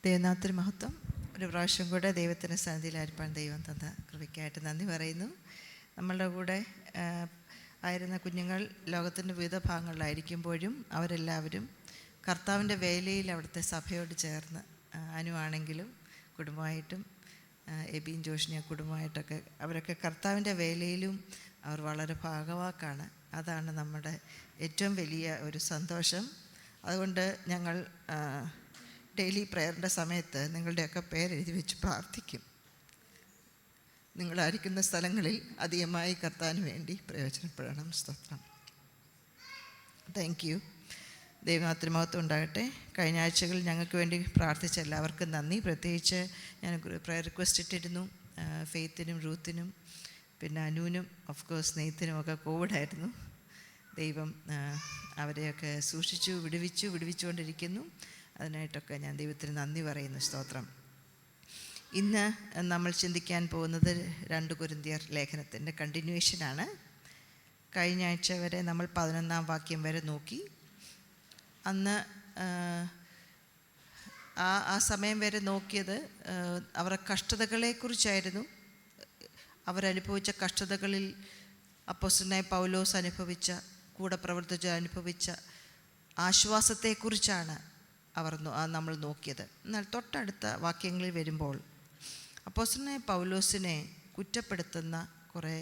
ദൈവനാമത്തിന് മഹത്വം. ഒരു പ്രാവശ്യം കൂടെ ദൈവത്തിൻ്റെ സന്നിധിയിലായിരിക്കാൻ ദൈവം തന്ന കൃപയ്ക്കായിട്ട് നന്ദി പറയുന്നു. നമ്മളുടെ കൂടെ ആയിരുന്ന കുഞ്ഞുങ്ങൾ ലോകത്തിൻ്റെ വിവിധ ഭാഗങ്ങളിലായിരിക്കുമ്പോഴും അവരെല്ലാവരും കർത്താവിൻ്റെ വേലയിൽ അവിടുത്തെ സഭയോട് ചേർന്ന്, അനുവാണെങ്കിലും കുടുംബമായിട്ടും എബിയും ജോഷിനിയ കുടുംബമായിട്ടൊക്കെ അവരൊക്കെ കർത്താവിൻ്റെ വേലയിലും അവർ വളരെ ഭാഗവാക്കാണ്. അതാണ് നമ്മുടെ ഏറ്റവും വലിയ ഒരു സന്തോഷം. അതുകൊണ്ട് ഞങ്ങൾ ഡെയിലി പ്രയറിൻ്റെ സമയത്ത് നിങ്ങളുടെയൊക്കെ പേരെഴുതി വെച്ച് പ്രാർത്ഥിക്കും. നിങ്ങളായിരിക്കുന്ന സ്ഥലങ്ങളിൽ അധികമായി കർത്താവിന് വേണ്ടി പ്രയോജനപ്പെടണം. സ്തോത്രം. Thank you. ദൈവത്തിന് മഹത്വം ഉണ്ടാകട്ടെ. കഴിഞ്ഞ ആഴ്ചകളിൽ ഞങ്ങൾക്ക് വേണ്ടി പ്രാർത്ഥിച്ച എല്ലാവർക്കും നന്ദി. പ്രത്യേകിച്ച് ഞാൻ പ്രയർ റിക്വസ്റ്റ് ഇട്ടിരുന്നു. ഫെയ്ത്തിനും റൂത്തിനും പിന്നെ അനുവിനും ഓഫ് കോഴ്സ് നെയ്ത്തിനും ഒക്കെ കോവിഡായിരുന്നു. ദൈവം അവരെയൊക്കെ സൂക്ഷിച്ചു വിടുവിച്ചുകൊണ്ടിരിക്കുന്നു. അതിനായിട്ടൊക്കെ ഞാൻ ദൈവത്തിന് നന്ദി പറയുന്നു. സ്തോത്രം. ഇന്ന് നമ്മൾ ചിന്തിക്കാൻ പോകുന്നത് 2 കൊരിന്ത്യർ ലേഖനത്തിൻ്റെ കണ്ടിന്യൂവേഷനാണ്. കഴിഞ്ഞ ആഴ്ച വരെ നമ്മൾ 11-ാം വാക്യം വരെ നോക്കി. അന്ന് ആ സമയം വരെ നോക്കിയത് അവരുടെ കഷ്ടതകളെക്കുറിച്ചായിരുന്നു. അവരനുഭവിച്ച കഷ്ടതകളിൽ അപ്പോസ്തലനായ പൗലോസ് അനുഭവിച്ച, കൂടെ പ്രവർത്തിച്ച അനുഭവിച്ച ആശ്വാസത്തെക്കുറിച്ചാണ് നമ്മൾ നോക്കിയത്. എന്നാൽ തൊട്ടടുത്ത വാക്യങ്ങളിൽ വരുമ്പോൾ അപ്പോസ്തലനായ പൗലോസിനെ കുറ്റപ്പെടുത്തുന്ന കുറേ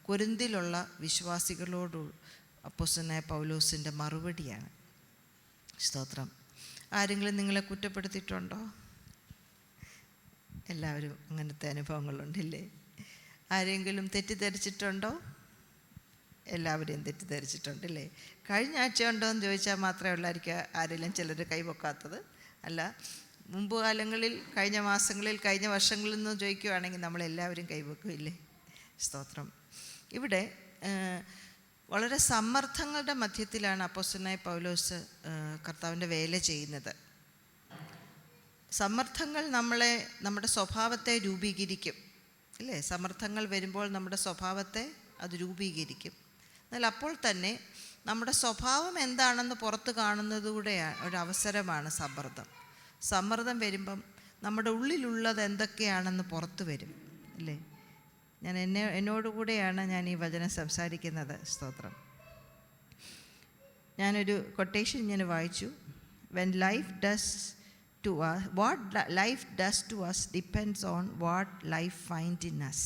കൊരിന്തിലുള്ള വിശ്വാസികളോട് അപ്പോസ്തലനായ പൗലോസിൻ്റെ മറുപടിയാണ്. സ്തോത്രം. ആരെങ്കിലും നിങ്ങളെ കുറ്റപ്പെടുത്തിയിട്ടുണ്ടോ? എല്ലാവരും അങ്ങനത്തെ അനുഭവങ്ങളുണ്ടല്ലേ? ആരെങ്കിലും തെറ്റിദ്ധരിച്ചിട്ടുണ്ടോ? എല്ലാവരെയും തെറ്റിദ്ധരിച്ചിട്ടുണ്ടല്ലേ? കഴിഞ്ഞ ആഴ്ച ഉണ്ടോ എന്ന് ചോദിച്ചാൽ മാത്രമേ ഉള്ളായിരിക്കും ആരെങ്കിലും ചിലർ കൈവക്കാത്തത്. അല്ല, മുമ്പ് കാലങ്ങളിൽ, കഴിഞ്ഞ മാസങ്ങളിൽ, കഴിഞ്ഞ വർഷങ്ങളിൽ നിന്ന് ചോദിക്കുകയാണെങ്കിൽ നമ്മളെല്ലാവരും കൈവക്കില്ലേ? സ്തോത്രം. ഇവിടെ വളരെ സമ്മർദ്ദങ്ങളുടെ മധ്യത്തിലാണ് അപ്പോസ്തലനായ പൗലോസ് കർത്താവിൻ്റെ വേല ചെയ്യുന്നത്. സമ്മർദ്ദങ്ങൾ നമ്മുടെ സ്വഭാവത്തെ രൂപീകരിക്കും, അല്ലേ? സമ്മർദ്ദങ്ങൾ വരുമ്പോൾ നമ്മുടെ സ്വഭാവത്തെ അത് രൂപീകരിക്കും. എന്നാൽ അപ്പോൾ തന്നെ നമ്മുടെ സ്വഭാവം എന്താണെന്ന് പുറത്ത് കാണുന്നതുകൂടെ ഒരവസരമാണ് സമ്മർദ്ദം വരുമ്പം നമ്മുടെ ഉള്ളിലുള്ളത് എന്തൊക്കെയാണെന്ന് പുറത്ത് വരും, അല്ലേ? എന്നോടുകൂടെയാണ് ഞാൻ ഈ വചനം സംസാരിക്കുന്നത്. സ്തോത്രം. ഞാനൊരു കൊട്ടേഷൻ ഇങ്ങനെ വായിച്ചു. When life does to us, what life does to us depends on what life finds in us.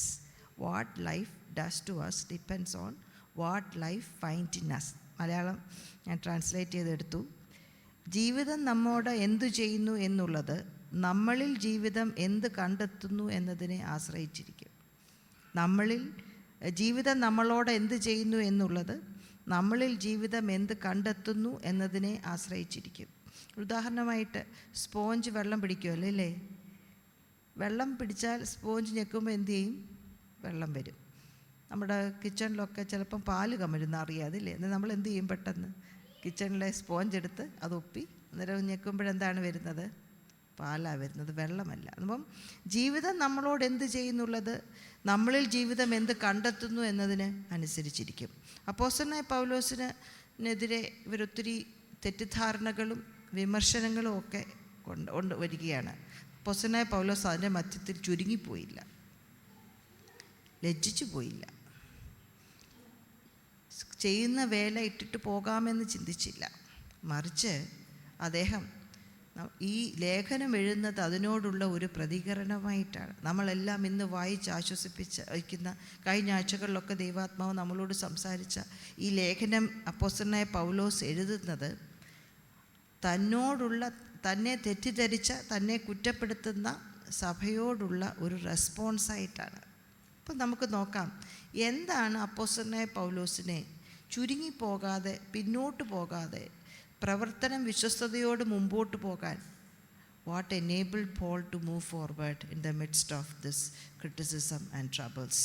What life does to us depends on what life finds in us. Malayalam ഞാൻ ട്രാൻസ്ലേറ്റ് ചെയ്തെടുത്തു. ജീവിതം നമ്മോട് എന്തു ചെയ്യുന്നു എന്നുള്ളത് നമ്മളിൽ ജീവിതം എന്ത് കണ്ടെത്തുന്നു എന്നതിനെ ആശ്രയിച്ചിരിക്കും. ജീവിതം നമ്മളോട് എന്ത് ചെയ്യുന്നു എന്നുള്ളത് നമ്മളിൽ ജീവിതം എന്ത് കണ്ടെത്തുന്നു എന്നതിനെ ആശ്രയിച്ചിരിക്കും. ഉദാഹരണമായിട്ട് സ്പോഞ്ച് വെള്ളം പിടിക്കുമല്ലോ, അല്ലേ? വെള്ളം പിടിച്ചാൽ സ്പോഞ്ച് ഞെക്കുമ്പോൾ എന്ത് ചെയ്യും? വെള്ളം വരും. നമ്മുടെ കിച്ചണിലൊക്കെ ചിലപ്പം പാല് കമരുന്ന അറിയാതില്ലേ? എന്നാൽ നമ്മൾ എന്ത് ചെയ്യും? പെട്ടെന്ന് കിച്ചണിലെ സ്പോഞ്ച് എടുത്ത് അത് ഒപ്പി അന്നേരം ഞെക്കുമ്പോഴെന്താണ് വരുന്നത്? പാലാണ് വരുന്നത്, വെള്ളമല്ല. അപ്പം ജീവിതം നമ്മളോട് എന്ത് ചെയ്യുന്നുള്ളത് നമ്മളിൽ ജീവിതം എന്ത് കണ്ടെത്തുന്നു എന്നതിന് അനുസരിച്ചിരിക്കും. അപ്പോസ്തലനായ പൗലോസിനെതിരെ ഇവരൊത്തിരി തെറ്റിദ്ധാരണകളും വിമർശനങ്ങളും ഒക്കെ കൊണ്ട് വരികയാണ്. അപ്പോസ്തലനായ പൗലോസ് അതിൻ്റെ മധ്യത്തിൽ ചുരുങ്ങിപ്പോയില്ല, ലജ്ജിച്ചു പോയില്ല. ചെയ്യുന്ന വേല ഇട്ടിട്ട് പോകാമെന്ന് ചിന്തിച്ചില്ല. മറിച്ച് അദ്ദേഹം ഈ ലേഖനം എഴുതുന്നത് അതിനോടുള്ള ഒരു പ്രതികരണമായിട്ടാണ്. നമ്മളെല്ലാം ഇന്ന് വായിച്ച് വയ്ക്കുന്ന കഴിഞ്ഞ ആഴ്ചകളിലൊക്കെ ദൈവാത്മാവ് നമ്മളോട് സംസാരിച്ച ഈ ലേഖനം അപ്പോസ്തലനായ പൗലോസ് എഴുതുന്നത് തന്നെ തെറ്റിദ്ധരിച്ച, തന്നെ കുറ്റപ്പെടുത്തുന്ന സഭയോടുള്ള ഒരു റെസ്പോൺസായിട്ടാണ്. അപ്പം നമുക്ക് നോക്കാം, എന്താണ് അപ്പോസ്തലനായ പൗലോസിനെ ചുരുങ്ങിപ്പോകാതെ, പിന്നോട്ട് പോകാതെ, പ്രവർത്തനം വിശ്വസ്തയോട് മുമ്പോട്ട് പോകാൻ what enabled Paul to move forward in the midst of this criticism and troubles?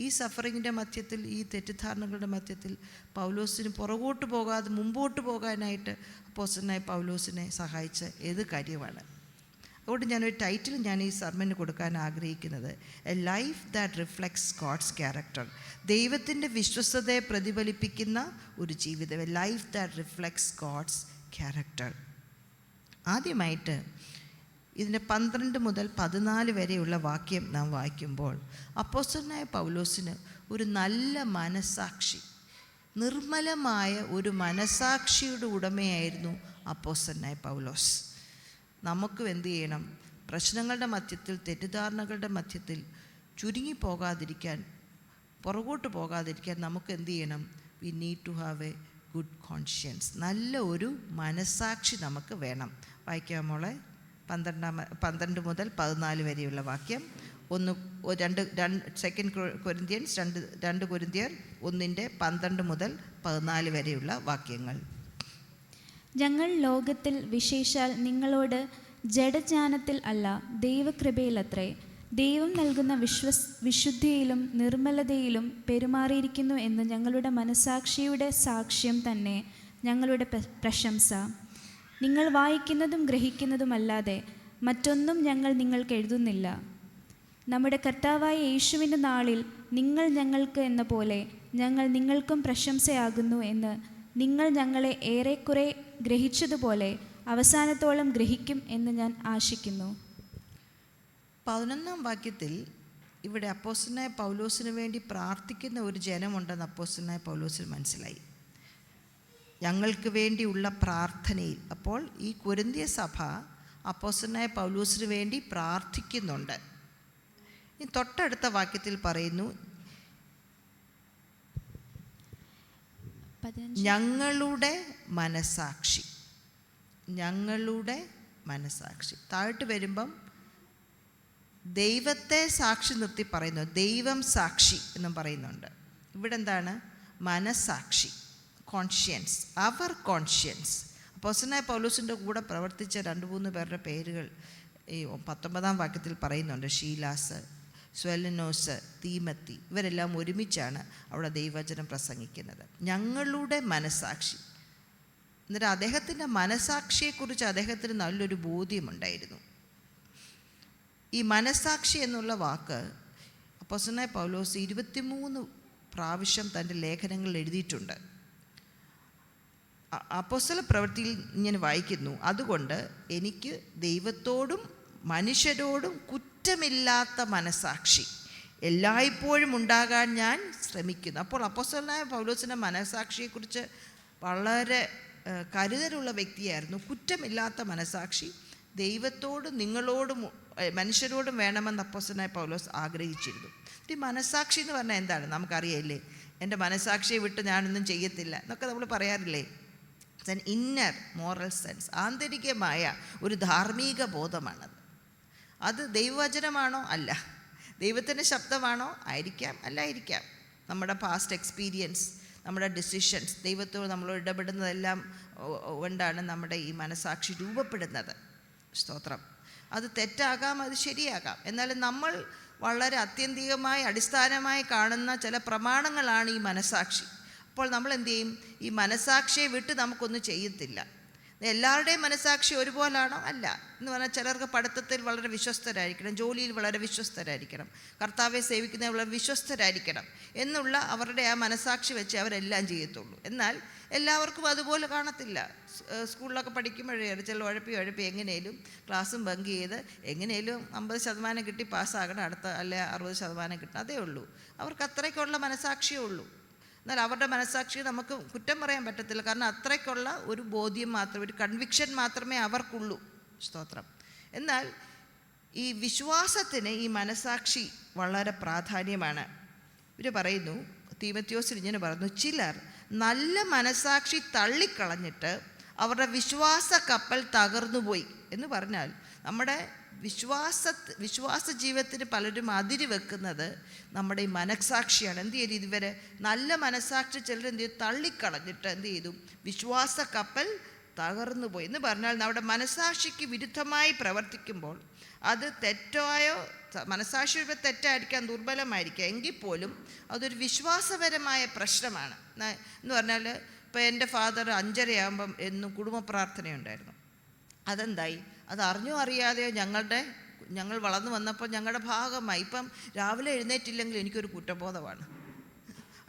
ഈ സഫറിങ്ങിൻ്റെ മധ്യത്തിൽ, ഈ തെറ്റിദ്ധാരണകളുടെ മധ്യത്തിൽ പൗലോസിന് പുറകോട്ട് പോകാതെ മുമ്പോട്ട് പോകാനായിട്ട് അപ്പോസ്തലനായ പൗലോസിനെ സഹായിച്ച ഏത് കാര്യമാണ്? അതുകൊണ്ട് ഞാനൊരു ടൈറ്റിൽ ഈ സർമന് കൊടുക്കാൻ ആഗ്രഹിക്കുന്നത് a life that reflects God's character. ദൈവത്തിൻ്റെ വിശ്വസ്തതയെ പ്രതിഫലിപ്പിക്കുന്ന ഒരു ജീവിതം. A life that reflects God's character. ആദ്യമായിട്ട് ഇതിൻ്റെ 12 മുതൽ 14 വരെയുള്ള വാക്യം നാം വായിക്കുമ്പോൾ അപ്പോസ്തലനായ പൗലോസിന് ഒരു നല്ല മനസാക്ഷി, നിർമ്മലമായ ഒരു മനസാക്ഷിയുടെ ഉടമയായിരുന്നു അപ്പോസ്തലനായ പൗലോസ്. നമുക്കും എന്തു ചെയ്യണം? പ്രശ്നങ്ങളുടെ മധ്യത്തിൽ, തെറ്റിദ്ധാരണകളുടെ മധ്യത്തിൽ ചുരുങ്ങിപ്പോകാതിരിക്കാൻ, പുറകോട്ട് പോകാതിരിക്കാൻ നമുക്ക് എന്തു ചെയ്യണം? We need to have a good conscience. നല്ല ഒരു മനസാക്ഷി നമുക്ക് വേണം. വായിക്കാം മോളെ, 12 മുതൽ 14 വരെയുള്ള വാക്യം. 2 കൊരിന്ത്യൻസ് 1:12 മുതൽ 14 വരെയുള്ള വാക്യങ്ങൾ. ഞങ്ങൾ ലോകത്തിൽ വിശേഷാൽ നിങ്ങളോട് ജഡജ്ഞാനത്തിൽ അല്ല, ദൈവകൃപയിലത്രേ, ദൈവം നൽകുന്ന വിശുദ്ധിയിലും നിർമ്മലതയിലും പെരുമാറിയിരിക്കുന്നു എന്ന് ഞങ്ങളുടെ മനസാക്ഷിയുടെ സാക്ഷ്യം തന്നെ ഞങ്ങളുടെ പ്രശംസ. നിങ്ങൾ വായിക്കുന്നതും ഗ്രഹിക്കുന്നതുമല്ലാതെ മറ്റൊന്നും ഞങ്ങൾ നിങ്ങൾക്ക് എഴുതുന്നില്ല. നമ്മുടെ കർത്താവായ യേശുവിൻ്റെ നാളിൽ നിങ്ങൾ ഞങ്ങൾക്ക് എന്ന പോലെ ഞങ്ങൾ നിങ്ങൾക്കും പ്രശംസയാകുന്നു എന്ന് നിങ്ങൾ ഞങ്ങളെ ഏറെക്കുറെ ഗ്രഹിച്ചതുപോലെ അവസാനത്തോളം ഗ്രഹിക്കും എന്ന് ഞാൻ ആശിക്കുന്നു. 11-ാം വാക്യത്തിൽ ഇവിടെ അപ്പോസ്തലനായ പൗലോസിന് വേണ്ടി പ്രാർത്ഥിക്കുന്ന ഒരു ജനമുണ്ടെന്ന് അപ്പോസ്തലനായ പൗലോസിന് മനസ്സിലായി. ഞങ്ങൾക്ക് വേണ്ടിയുള്ള പ്രാർത്ഥനയിൽ അപ്പോൾ ഈ കൊരിന്ത്യ സഭ അപ്പോസ്തലനായ പൗലോസിന് വേണ്ടി പ്രാർത്ഥിക്കുന്നുണ്ട്. ഈ തൊട്ടടുത്ത വാക്യത്തിൽ പറയുന്നു, ഞങ്ങളുടെ മനസാക്ഷി. ഞങ്ങളുടെ മനസാക്ഷി താഴോട്ട് വരുമ്പം ദൈവത്തെ സാക്ഷി നിർത്തി പറയുന്നു, ദൈവം സാക്ഷി എന്നും പറയുന്നുണ്ട്. ഇവിടെ എന്താണ്? മനസാക്ഷി, കോൺഷ്യൻസ്, അവർ കോൺഷ്യൻസ്. അപ്പോസ്തലനായ പൗലോസിൻ്റെ കൂടെ പ്രവർത്തിച്ച 2-3 പേരുടെ പേരുകൾ ഈ 19-ാം വാക്യത്തിൽ പറയുന്നുണ്ട്. ഷീലാസ്, സ്വെലനോസ്, തീമത്തി, ഇവരെല്ലാം ഒരുമിച്ചാണ് അവിടെ ദൈവവചനം പ്രസംഗിക്കുന്നത്. ഞങ്ങളുടെ മനസാക്ഷി. എന്നിട്ട് അദ്ദേഹത്തിൻ്റെ മനസാക്ഷിയെക്കുറിച്ച് അദ്ദേഹത്തിന് നല്ലൊരു ബോധ്യമുണ്ടായിരുന്നു. ഈ മനസാക്ഷി എന്നുള്ള വാക്ക് അപ്പോസ്തലനായ പൗലോസ് 23 പ്രാവശ്യം തൻ്റെ ലേഖനങ്ങളിൽ എഴുതിയിട്ടുണ്ട്. അപ്പോസ്തല പ്രവൃത്തിയിൽ ഇങ്ങനെ വായിക്കുന്നു, അതുകൊണ്ട് എനിക്ക് ദൈവത്തോടും മനുഷ്യരോടും കുറ്റമില്ലാത്ത മനസാക്ഷി എല്ലായ്പ്പോഴും ഉണ്ടാകാൻ ഞാൻ ശ്രമിക്കുന്നു. അപ്പോൾ അപ്പോസ്തലനായ പൗലോസിൻ്റെ മനസാക്ഷിയെക്കുറിച്ച് വളരെ കരുതലുള്ള വ്യക്തിയായിരുന്നു. കുറ്റമില്ലാത്ത മനസാക്ഷി ദൈവത്തോടും നിങ്ങളോടും മനുഷ്യരോടും വേണമെന്ന് അപ്പോസ്തലനായ പൗലോസ് ആഗ്രഹിച്ചിരുന്നു. ഈ മനസാക്ഷി എന്ന് പറഞ്ഞാൽ എന്താണ്? നമുക്കറിയാമല്ലേ, എൻ്റെ മനസാക്ഷിയെ വിട്ട് ഞാനൊന്നും ചെയ്യത്തില്ല എന്നൊക്കെ നമ്മൾ പറയാറില്ലേ. It's an inner moral sense, ആന്തരികമായ ഒരു ധാർമ്മിക ബോധമാണത്. അത് ദൈവവചനമാണോ? അല്ല. ദൈവത്തിൻ്റെ ശബ്ദമാണോ? ആയിരിക്കാം, അല്ലായിരിക്കാം. നമ്മുടെ പാസ്റ്റ് എക്സ്പീരിയൻസ്, നമ്മുടെ ഡിസിഷൻസ്, ദൈവത്തോട് നമ്മൾ ഇടപെടുന്നതെല്ലാം കൊണ്ടാണ് നമ്മുടെ ഈ മനസാക്ഷി രൂപപ്പെടുന്നത്. സ്തോത്രം. അത് തെറ്റാകാം, അത് ശരിയാകാം. എന്നാലും നമ്മൾ വളരെ അത്യന്തികമായി അടിസ്ഥാനമായി കാണുന്ന ചില പ്രമാണങ്ങളാണ് ഈ മനസാക്ഷി. അപ്പോൾ നമ്മൾ എന്തു ചെയ്യും? ഈ മനസാക്ഷിയെ വിട്ട് നമുക്കൊന്നും ചെയ്യത്തില്ല. എല്ലാവരുടെയും മനസാക്ഷി ഒരുപോലാണോ? അല്ല. എന്ന് പറഞ്ഞാൽ ചിലർക്ക് പഠിത്തത്തിൽ വളരെ വിശ്വസ്തരായിരിക്കണം, ജോലിയിൽ വളരെ വിശ്വസ്തരായിരിക്കണം, കർത്താവെ സേവിക്കുന്നതിൽ വളരെ വിശ്വസ്തരായിരിക്കണം എന്നുള്ള അവരുടെ ആ മനസാക്ഷി വെച്ച് അവരെല്ലാം ചെയ്യത്തുള്ളൂ. എന്നാൽ എല്ലാവർക്കും അതുപോലെ കാണത്തില്ല. സ്കൂളിലൊക്കെ പഠിക്കുമ്പോഴേ ചില ഉഴപ്പി എങ്ങനെയും ക്ലാസ്സും ബങ്ക് ചെയ്ത് എങ്ങനെയും 50% കിട്ടി പാസ്സാകണം, അടുത്ത അല്ലെ 60% കിട്ടണം, അതേ ഉള്ളൂ. അവർക്ക് അത്രയ്ക്കുള്ള മനസാക്ഷിയേ ഉള്ളൂ. എന്നാൽ അവരുടെ മനസാക്ഷി നമുക്ക് കുറ്റം പറയാൻ പറ്റത്തില്ല. കാരണം അത്രയ്ക്കുള്ള ഒരു ബോധ്യം മാത്രമേ, ഒരു കൺവിക്ഷൻ മാത്രമേ അവർക്കുള്ളൂ. സ്തോത്രം. എന്നാൽ ഈ വിശ്വാസത്തിന് ഈ മനസാക്ഷി വളരെ പ്രാധാന്യമാണ്. ഇവർ പറയുന്നു, തീമോഥെയോസിൽ ഇങ്ങനെ പറയുന്നു, ചിലർ നല്ല മനസാക്ഷി തള്ളിക്കളഞ്ഞിട്ട് അവരുടെ വിശ്വാസ കപ്പൽ തകർന്നുപോയി എന്ന് പറഞ്ഞാൽ നമ്മുടെ വിശ്വാസ ജീവിതത്തിന് പലരും അതിര് വെക്കുന്നത് നമ്മുടെ ഈ മനസാക്ഷിയാണ്. എന്ത് ചെയ്തു? ഇതുവരെ നല്ല മനസാക്ഷി ചിലർ എന്ത് ചെയ്തു? തള്ളിക്കളഞ്ഞിട്ട് എന്ത് ചെയ്തു? വിശ്വാസ കപ്പൽ തകർന്നു പോയി എന്ന് പറഞ്ഞാൽ നമ്മുടെ മനസാക്ഷിക്ക് വിരുദ്ധമായി പ്രവർത്തിക്കുമ്പോൾ അത് തെറ്റായോ, മനസാക്ഷിയുടെ തെറ്റായിരിക്കാം, ദുർബലമായിരിക്കാം, എങ്കിൽ പോലും അതൊരു വിശ്വാസപരമായ പ്രശ്നമാണ്. എന്ന് പറഞ്ഞാൽ ഇപ്പോൾ എൻ്റെ ഫാദർ 5:30 എന്നും കുടുംബ പ്രാർത്ഥനയുണ്ടായിരുന്നു. അതെന്തായി? അത് അറിഞ്ഞോ അറിയാതെയോ ഞങ്ങൾ വളർന്നു വന്നപ്പോൾ ഞങ്ങളുടെ ഭാഗമായി. ഇപ്പം രാവിലെ എഴുന്നേറ്റില്ലെങ്കിൽ എനിക്കൊരു കുറ്റബോധമാണ്.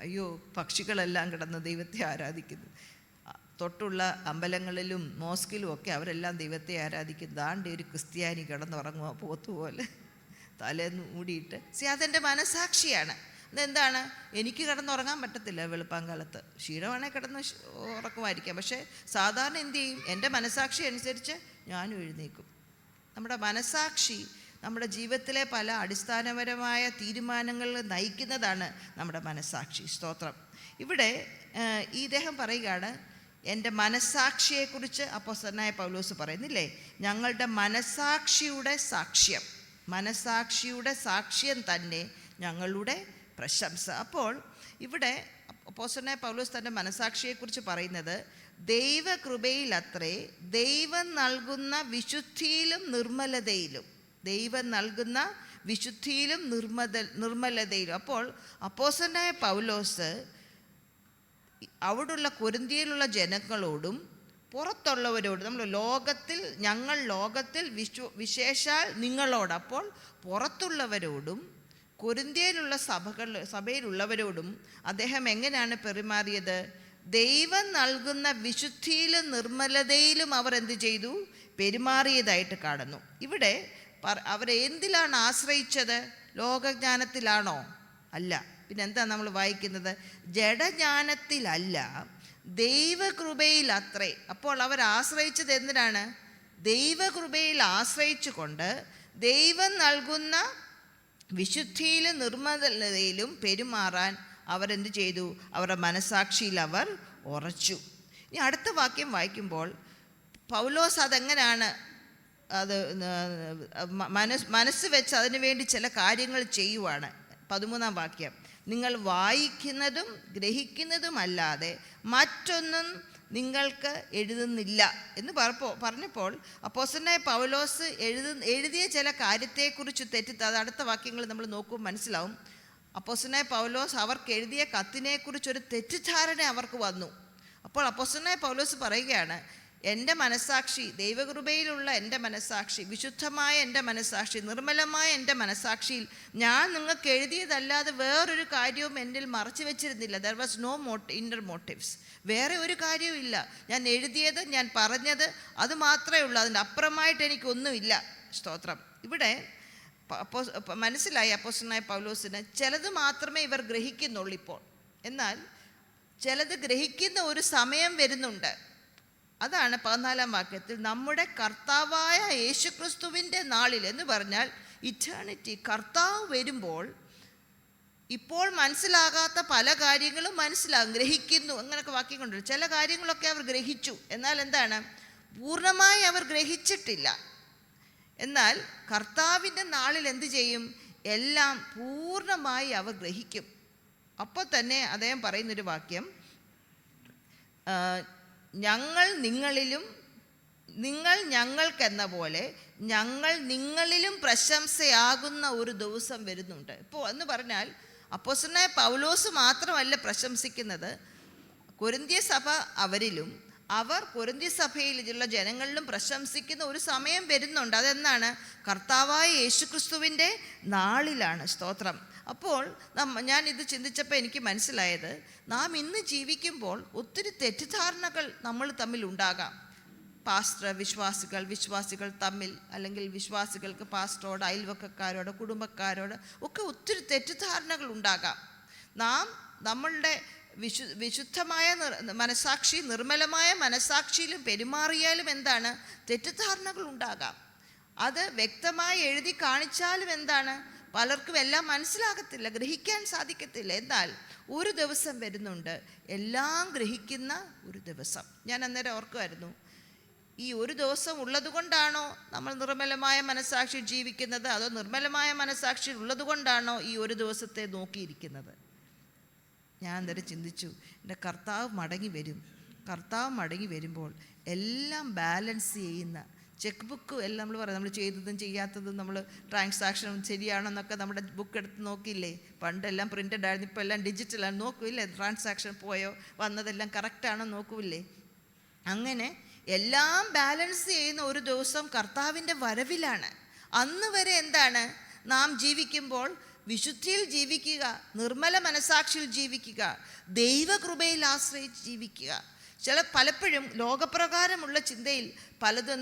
അയ്യോ, പക്ഷികളെല്ലാം കിടന്ന് ദൈവത്തെ ആരാധിക്കുന്നു. തൊട്ടുള്ള അമ്പലങ്ങളിലും മോസ്കിലും ഒക്കെ അവരെല്ലാം ദൈവത്തെ ആരാധിക്കും. ദാണ്ട് ഒരു ക്രിസ്ത്യാനി കിടന്നുറങ്ങുക പോത്തുപോലെ തലേന്ന് മൂടിയിട്ട്. അതെൻ്റെ മനസാക്ഷിയാണ്. അതെന്താണ്? എനിക്ക് കിടന്നുറങ്ങാൻ പറ്റത്തില്ല വെളുപ്പാങ്കാലത്ത്. ക്ഷീണമാണെങ്കിൽ കിടന്ന് ഉറക്കുമായിരിക്കാം. പക്ഷേ സാധാരണ എന്തു ചെയ്യും? എൻ്റെ മനസാക്ഷി അനുസരിച്ച് ഞാനും എഴുന്നേക്കും. നമ്മുടെ മനസാക്ഷി നമ്മുടെ ജീവിതത്തിലെ പല അടിസ്ഥാനപരമായ തീരുമാനങ്ങൾ നയിക്കുന്നതാണ് നമ്മുടെ മനസാക്ഷി. സ്തോത്രം. ഇവിടെ ഇദ്ദേഹം പറയുകയാണ്, എൻ്റെ മനസാക്ഷിയെക്കുറിച്ച് അപ്പോസ്തലനായ പൗലോസ് പറയുന്നില്ലേ, ഞങ്ങളുടെ മനസാക്ഷിയുടെ സാക്ഷ്യം, മനസാക്ഷിയുടെ സാക്ഷ്യം തന്നെ ഞങ്ങളുടെ പ്രശംസ. അപ്പോൾ ഇവിടെ അപ്പോസ്തലനായ പൗലോസ് തൻ്റെ മനസാക്ഷിയെക്കുറിച്ച് പറയുന്നത്, ദൈവകൃപയിലത്രേ ദൈവം നൽകുന്ന വിശുദ്ധിയിലും നിർമ്മലതയിലും, ദൈവം നൽകുന്ന വിശുദ്ധിയിലും നിർമ്മലതയിലും. അപ്പോൾ അപ്പോസ്തലനായ പൗലോസ് അവിടുള്ള കൊരിന്ത്യയിലുള്ള ജനങ്ങളോടും പുറത്തുള്ളവരോടും, നമ്മൾ ലോകത്തിൽ, ഞങ്ങൾ ലോകത്തിൽ വിശേഷാൽ നിങ്ങളോട്, അപ്പോൾ പുറത്തുള്ളവരോടും കൊരിന്ത്യയിലുള്ള സഭയിലുള്ളവരോടും അദ്ദേഹം എങ്ങനെയാണ് പെരുമാറിയത്? ദൈവം നൽകുന്ന വിശുദ്ധിയിലും നിർമ്മലതയിലും അവർ എന്ത് ചെയ്തു? പെരുമാറിയതായിട്ട് കാണുന്നു. ഇവിടെ അവരെന്തിലാണ് ആശ്രയിച്ചത്? ലോകജ്ഞാനത്തിലാണോ? അല്ല. പിന്നെന്താ നമ്മൾ വായിക്കുന്നത്? ജഡജ്ഞാനത്തിലല്ല, ദൈവകൃപയിലത്രേ. അപ്പോൾ അവർ ആശ്രയിച്ചത് എന്തിനാണ്? ദൈവകൃപയിൽ ആശ്രയിച്ചു കൊണ്ട് ദൈവം നൽകുന്ന വിശുദ്ധിയിലും നിർമ്മലതയിലും പെരുമാറാൻ അവരെന്ത് ചെയ്തു? അവരുടെ മനസാക്ഷിയിൽ അവർ ഉറച്ചു. ഇനി അടുത്ത വാക്യം വായിക്കുമ്പോൾ പൗലോസ് അതെങ്ങനെയാണ് അത് മനസ്സ് വെച്ച് അതിനു വേണ്ടി ചില കാര്യങ്ങൾ ചെയ്യുവാണ്. 13-ാം വാക്യം, നിങ്ങൾ വായിക്കുന്നതും ഗ്രഹിക്കുന്നതുമല്ലാതെ മറ്റൊന്നും നിങ്ങൾക്ക് എഴുതുന്നില്ല എന്ന് പറഞ്ഞപ്പോൾ അപ്പോസ്തലനായ പൗലോസ് എഴുതിയ ചില കാര്യത്തെക്കുറിച്ച് അത് അടുത്ത വാക്യങ്ങൾ നമ്മൾ നോക്കുമ്പോൾ മനസ്സിലാവും. അപ്പോസ്തലനായ പൗലോസ് അവർക്ക് എഴുതിയ കത്തിനെക്കുറിച്ചൊരു തെറ്റിദ്ധാരണ അവർക്ക് വന്നു. അപ്പോൾ അപ്പോസ്തലനായ പൗലോസ് പറയുകയാണ്, എൻ്റെ മനസാക്ഷി, ദൈവകൃപയിലുള്ള എൻ്റെ മനസാക്ഷി, വിശുദ്ധമായ എൻ്റെ മനസാക്ഷി, നിർമ്മലമായ എൻ്റെ മനസാക്ഷിയിൽ ഞാൻ നിങ്ങൾക്ക് എഴുതിയതല്ലാതെ വേറൊരു കാര്യവും എന്നിൽ മറച്ചു വെച്ചിരുന്നില്ല. There was no inner motives. വേറെ ഒരു കാര്യവും ഇല്ല. ഞാൻ എഴുതിയത്, ഞാൻ പറഞ്ഞത്, അത് മാത്രമേ ഉള്ളൂ. അതിൻ്റെ അപ്പുറമായിട്ട് എനിക്കൊന്നുമില്ല. സ്തോത്രം. ഇവിടെ മനസ്സിലായി അപ്പോസ്തലനായ പൗലോസിന് ചിലത് മാത്രമേ ഇവർ ഗ്രഹിക്കുന്നുള്ളൂ ഇപ്പോൾ. എന്നാൽ ചിലത് ഗ്രഹിക്കുന്ന ഒരു സമയം വരുന്നുണ്ട്. അതാണ് 14-ാം വാക്യത്തിൽ, നമ്മുടെ കർത്താവായ യേശുക്രിസ്തുവിൻ്റെ നാളിൽ എന്ന് പറഞ്ഞാൽ ഇറ്റേണിറ്റി. കർത്താവ് വരുമ്പോൾ ഇപ്പോൾ മനസ്സിലാകാത്ത പല കാര്യങ്ങളും മനസ്സിലാകും, ഗ്രഹിക്കുന്നു. അങ്ങനെയൊക്കെ വാക്യം കൊണ്ടുവരും. ചില കാര്യങ്ങളൊക്കെ അവർ ഗ്രഹിച്ചു, എന്നാൽ എന്താണ്, പൂർണ്ണമായി അവർ ഗ്രഹിച്ചിട്ടില്ല. എന്നാൽ കർത്താവിൻ്റെ നാളിൽ എന്ത് ചെയ്യും? എല്ലാം പൂർണ്ണമായി അവർ ഗ്രഹിക്കും. അപ്പോൾ തന്നെ അദ്ദേഹം പറയുന്നൊരു വാക്യം, ഞങ്ങൾ നിങ്ങളിലും നിങ്ങൾ ഞങ്ങൾക്കെന്ന പോലെ ഞങ്ങൾ നിങ്ങളിലും പ്രശംസയാകുന്ന ഒരു ദിവസം വരുന്നുണ്ട്. ഇപ്പോൾ എന്ന് പറഞ്ഞാൽ അപ്പോസ്തലനായ പൗലോസ് മാത്രമല്ല പ്രശംസിക്കുന്നത്, കൊരിന്ത്യ സഭ അവരിലും അവർ കൊരിന്ത്യ സഭയിലുള്ള ജനങ്ങളിലും പ്രശംസിക്കുന്ന ഒരു സമയം വരുന്നുണ്ട്. അതെന്നാണ്? കർത്താവായ യേശുക്രിസ്തുവിൻ്റെ നാളിലാണ്. സ്തോത്രം. അപ്പോൾ ഞാനിത് ചിന്തിച്ചപ്പോൾ എനിക്ക് മനസ്സിലായത്, നാം ഇന്ന് ജീവിക്കുമ്പോൾ ഒത്തിരി തെറ്റിദ്ധാരണകൾ നമ്മൾ തമ്മിൽ ഉണ്ടാകാം. പാസ്റ്റർ, വിശ്വാസികൾ തമ്മിൽ, അല്ലെങ്കിൽ വിശ്വാസികൾക്ക് പാസ്റ്ററോട്, അയൽവക്കക്കാരോട്, കുടുംബക്കാരോട് ഒക്കെ ഒത്തിരി തെറ്റിദ്ധാരണകൾ ഉണ്ടാകാം. നമ്മളുടെ വിശുദ്ധമായ മനസാക്ഷി, നിർമ്മലമായ മനസാക്ഷിയിലും പെരുമാറിയാലും എന്താണ്? തെറ്റിദ്ധാരണകൾ ഉണ്ടാകാം. അത് വ്യക്തമായി എഴുതി കാണിച്ചാലും എന്താണ്? പലർക്കും എല്ലാം മനസ്സിലാകത്തില്ല, ഗ്രഹിക്കാൻ സാധിക്കത്തില്ല. എന്നാൽ ഒരു ദിവസം വരുന്നുണ്ട്, എല്ലാം ഗ്രഹിക്കുന്ന ഒരു ദിവസം. ഞാൻ അന്നേരം ഓർക്കുമായിരുന്നു, ഈ ഒരു ദിവസം ഉള്ളത് കൊണ്ടാണോ നമ്മൾ നിർമ്മലമായ മനസാക്ഷി ജീവിക്കുന്നത്, അതോ നിർമ്മലമായ മനസാക്ഷി ഉള്ളത് കൊണ്ടാണോ ഈ ഒരു ദിവസത്തെ നോക്കിയിരിക്കുന്നത്? ഞാൻ അന്നേരം ചിന്തിച്ചു, എൻ്റെ കർത്താവ് മടങ്ങി വരും. കർത്താവ് മടങ്ങി വരുമ്പോൾ എല്ലാം ബാലൻസ് ചെയ്യുന്ന, ചെക്ക് ബുക്ക് എല്ലാം നമ്മൾ പറയാം, നമ്മൾ ചെയ്തതും ചെയ്യാത്തതും, നമ്മൾ ട്രാൻസാക്ഷനും ശരിയാണെന്നൊക്കെ നമ്മുടെ ബുക്ക് എടുത്ത് നോക്കിയില്ലേ? പണ്ടെല്ലാം പ്രിൻ്റഡ് ആയിരുന്നു, ഇപ്പോൾ എല്ലാം ഡിജിറ്റലാണ്. നോക്കൂല്ലേ ട്രാൻസാക്ഷൻ പോയോ, വന്നതെല്ലാം കറക്റ്റാണോ നോക്കൂല്ലേ? അങ്ങനെ എല്ലാം ബാലൻസ് ചെയ്യുന്ന ഒരു ദിവസം കർത്താവിൻ്റെ വരവിലാണ്. അന്ന് വരെ എന്താണ്? നാം ജീവിക്കുമ്പോൾ വിശുദ്ധിയിൽ ജീവിക്കുക, നിർമ്മല മനസാക്ഷിയിൽ ജീവിക്കുക, ദൈവകൃപയിൽ ആശ്രയിച്ച് ജീവിക്കുക. പലപ്പോഴും ലോകപ്രകാരമുള്ള ചിന്തയിൽ പലരും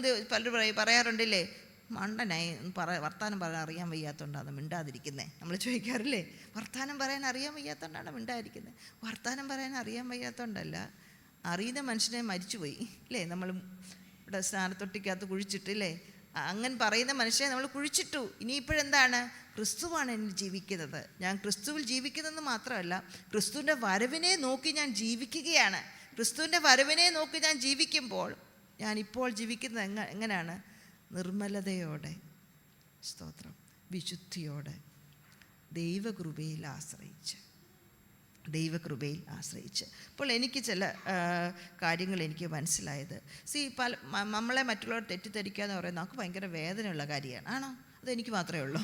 പറയാറുണ്ടല്ലേ, മണ്ടനായി വർത്താനം പറയാൻ അറിയാൻ വയ്യാത്തതുകൊണ്ടാണ് മിണ്ടാതിരിക്കുന്നത്. നമ്മൾ ചോദിക്കാറില്ലേ, വർത്താനം പറയാൻ അറിയാൻ വയ്യാത്തതുകൊണ്ടാണ് മിണ്ടാതിരിക്കുന്നത്. വർത്താനം പറയാൻ അറിയാൻ വയ്യാത്തതുകൊണ്ടല്ല, അറിയുന്ന മനുഷ്യനെ മരിച്ചുപോയി അല്ലേ. നമ്മൾ ഇവിടെ സ്നാനത്തൊട്ടിക്കകത്ത് കുഴിച്ചിട്ടില്ലേ, അങ്ങനെ പറയുന്ന മനുഷ്യനെ നമ്മൾ കുഴിച്ചിട്ടു. ഇനിയിപ്പോഴെന്താണ്? ക്രിസ്തുവാണ് എന്നിൽ ജീവിക്കുന്നത്. ഞാൻ ക്രിസ്തുവിൽ ജീവിക്കുന്നതെന്ന് മാത്രമല്ല, ക്രിസ്തുവിൻ്റെ വരവിനെ നോക്കി ഞാൻ ജീവിക്കുകയാണ്. ക്രിസ്തുവിൻ്റെ വരവിനെ നോക്കി ഞാൻ ജീവിക്കുമ്പോൾ ഞാനിപ്പോൾ ജീവിക്കുന്നത് എങ്ങനെയാണ്? നിർമ്മലതയോടെ, സ്തോത്രം, വിശുദ്ധിയോടെ, ദൈവകൃപയിൽ ആശ്രയിച്ച്. അപ്പോൾ എനിക്ക് ചില കാര്യങ്ങൾ എനിക്ക് മനസ്സിലായത്, നമ്മളെ മറ്റുള്ളവർ തെറ്റിദ്ധരിക്കുക എന്ന് പറയുന്നത് നമുക്ക് ഭയങ്കര വേദനയുള്ള കാര്യമാണ്. ആണോ? അതെനിക്ക് മാത്രമേ ഉള്ളൂ?